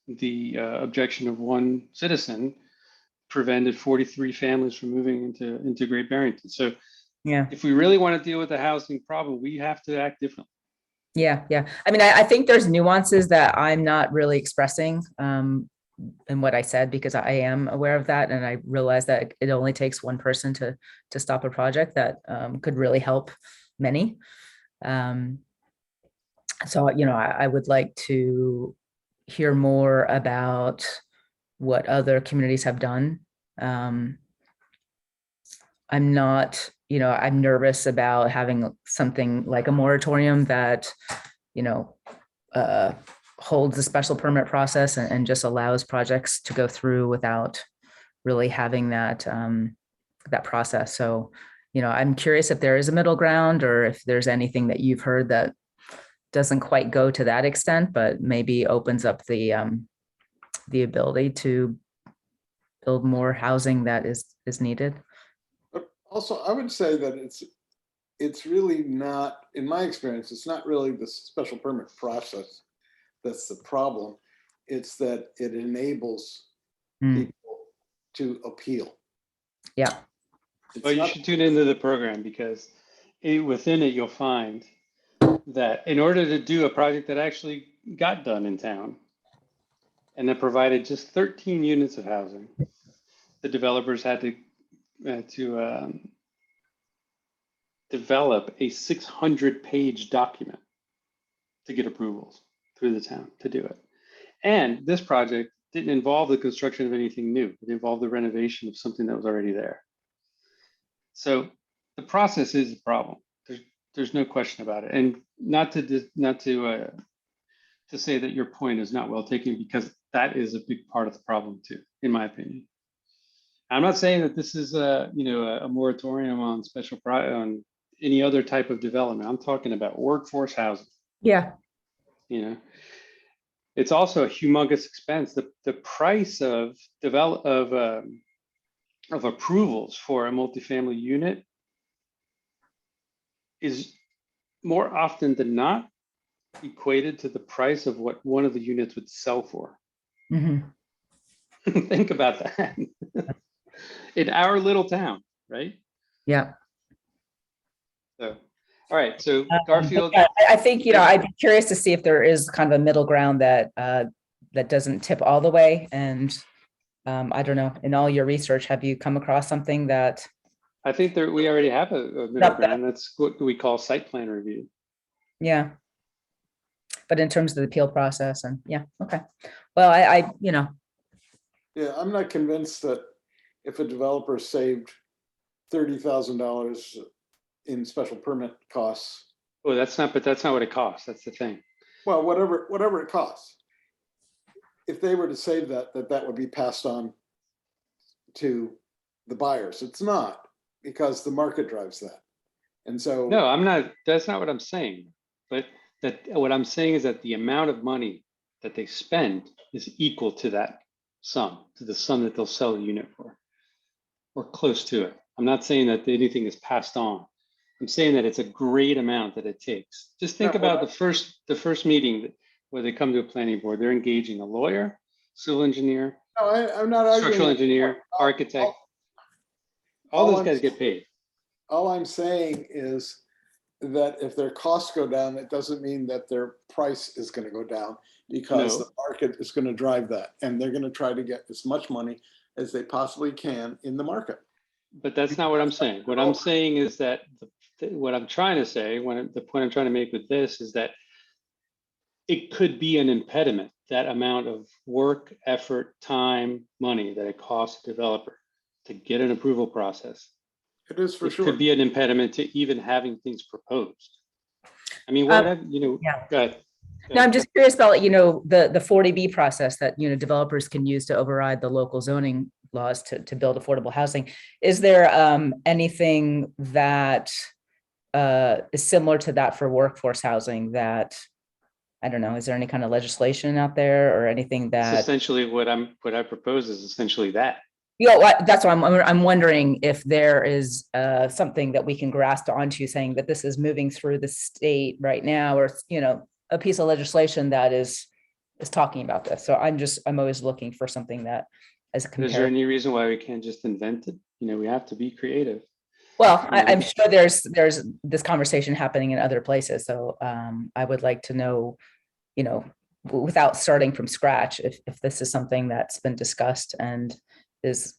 the objection of one citizen prevented 43 families from moving into Great Barrington. So yeah. if we really want to deal with the housing problem, we have to act differently. Yeah, yeah. I mean, I think there's nuances that I'm not really expressing in what I said, because I am aware of that. And I realize that it only takes one person to stop a project that could really help many. So, I would like to hear more about what other communities have done. I'm not, I'm nervous about having something like a moratorium that, holds a special permit process and just allows projects to go through without really having that, that process. So, I'm curious if there is a middle ground or if there's anything that you've heard that doesn't quite go to that extent, but maybe opens up the ability to build more housing that is needed. But also, I would say that it's really not, in my experience, it's not really the special permit process that's the problem. It's that it enables people to appeal. Yeah. Well, you should tune into the program because within it, you'll find that in order to do a project that actually got done in town and that provided just 13 units of housing, the developers had to develop a 600-page document to get approvals through the town to do it. And this project didn't involve the construction of anything new. It involved the renovation of something that was already there. So the process is a problem. There's no question about it. And not to say that your point is not well taken, because that is a big part of the problem too, in my opinion. I'm not saying that this is a moratorium on on any other type of development. I'm talking about workforce housing. Yeah. It's also a humongous expense. The price of approvals for a multifamily unit is more often than not equated to the price of what one of the units would sell for. Mm-hmm. Think about that. In our little town, right? Yeah. So, all right. So Garfield, I think, I'd be curious to see if there is kind of a middle ground that that doesn't tip all the way. And I don't know, in all your research, have you come across something that? I think we already have a middle ground. That's what we call site plan review. Yeah. But in terms of the appeal process and yeah. Okay. Well, I Yeah, I'm not convinced that if a developer saved $30,000 in special permit costs. Well, that's not what it costs. That's the thing. Well, whatever it costs. If they were to save that would be passed on to the buyers. It's not, because the market drives that. And so. No, that's not what I'm saying. But what I'm saying is that the amount of money that they spend is equal to that sum, to the sum that they'll sell a unit for. or close to it. I'm not saying that anything is passed on. I'm saying that it's a great amount that it takes. Just think No, about the first meeting where they come to a planning board, they're engaging a lawyer, civil engineer, No, I'm not arguing. structural that. engineer, architect. All all those I'm guys get paid. All I'm saying is that if their costs go down, it doesn't mean that their price is going to go down, because No. the market is going to drive that, and they're going to try to get as much money as they possibly can in the market. But that's not what I'm saying. What I'm saying is that what I'm trying to say, the point I'm trying to make with this is that it could be an impediment, that amount of work, effort, time, money that it costs a developer to get an approval process. It is for It sure. could be an impediment to even having things proposed. I mean, what have, yeah. go ahead. No, I'm just curious about, the 40B process that, developers can use to override the local zoning laws to build affordable housing. Is there anything that is similar to that for workforce housing that, I don't know, is there any kind of legislation out there or anything It's that? essentially what I propose is essentially that. That's why I'm wondering if there is something that we can grasp onto, saying that this is moving through the state right now, or, a piece of legislation that is talking about this. So I'm always looking for something that is Is there compared. any reason why we can't just invent it? We have to be creative. Well, I'm sure there's this conversation happening in other places. So I would like to know, without starting from scratch, if this is something that's been discussed and has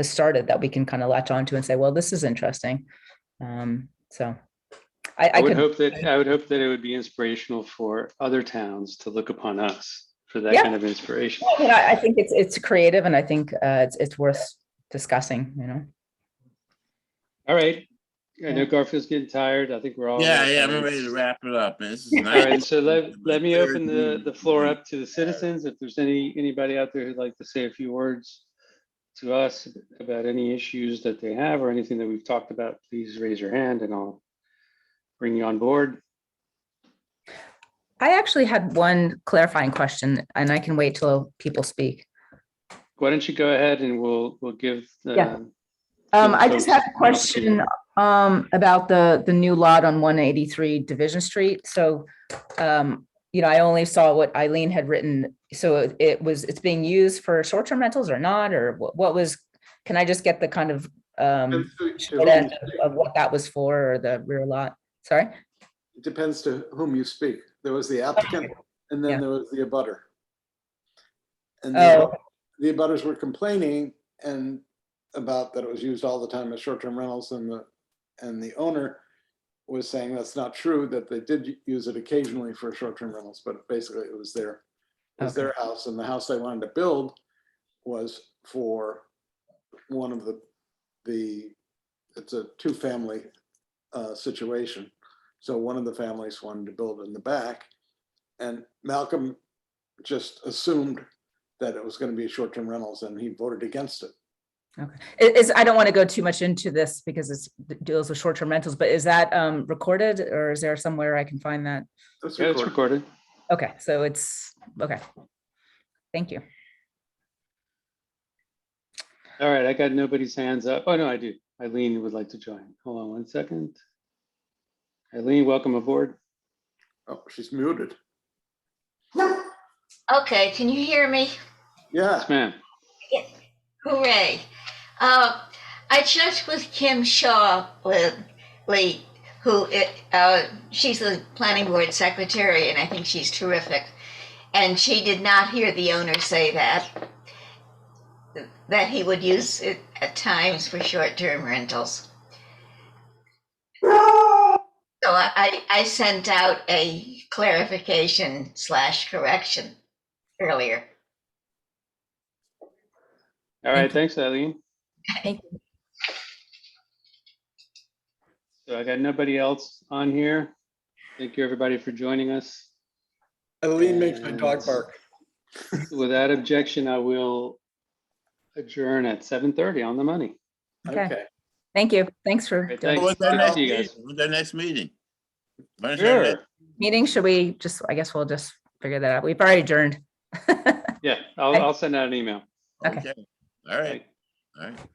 started, that we can kind of latch onto and say, well, this is interesting. So I would hope that it would be inspirational for other towns to look upon us for that kind of inspiration. I think it's creative, and I think it's worth discussing. All right. I know Garfield's getting tired. I think we're all. Yeah, I'm ready to wrap it up. Man. This is All nice. right, so let me open the floor up to the citizens. If there's anybody out there who'd like to say a few words to us about any issues that they have or anything that we've talked about, please raise your hand and I'll bring you on board. I actually had one clarifying question, and I can wait till people speak. Why don't you go ahead and we'll give the. Yeah. I just had a question about the new lot on 183 Division Street. So, I only saw what Eileen had written. So it's being used for short-term rentals or not, or what was, can I just get the kind of short end of what that was for, or the rear lot? Sorry? It depends to whom you speak. There was the applicant, and then there was the abutter. And the abutters were complaining about that it was used all the time as short-term rentals, and the owner was saying that's not true, that they did use it occasionally for short-term rentals, but basically it was their house, and the house they wanted to build was for one of it's a two-family situation. So one of the families wanted to build in the back, and Malcolm just assumed that it was going to be short-term rentals, and he voted against it. Okay. I don't want to go too much into this because it deals with short-term rentals, but is that recorded, or is there somewhere I can find that? It's Yeah, it's recorded. Okay, so it's okay. Thank you. All right, I got nobody's hands up. Oh, no, I do. Eileen would like to join. Hold on one second. Eileen, welcome aboard. Oh, she's muted. Okay, can you hear me? Yeah. Yes, ma'am. Hooray. I checked with Kim Shaw lately, she's the planning board secretary, and I think she's terrific. And she did not hear the owner say that he would use it at times for short-term rentals. So I sent out a clarification/correction earlier. All right, thanks, Eileen. Thank you. So I got nobody else on here. Thank you, everybody, for joining us. Eileen makes my dog bark. Without objection, I will adjourn at 7:30 on the money. Okay. Thank you. Thanks for Great, doing thanks. What's our next See you meeting? guys. What's our next meeting? When's our next- Sure. meeting. Should we just, I guess we'll just figure that out. We've already adjourned. Yeah, I'll send out an email. Okay. Okay, all right. All right.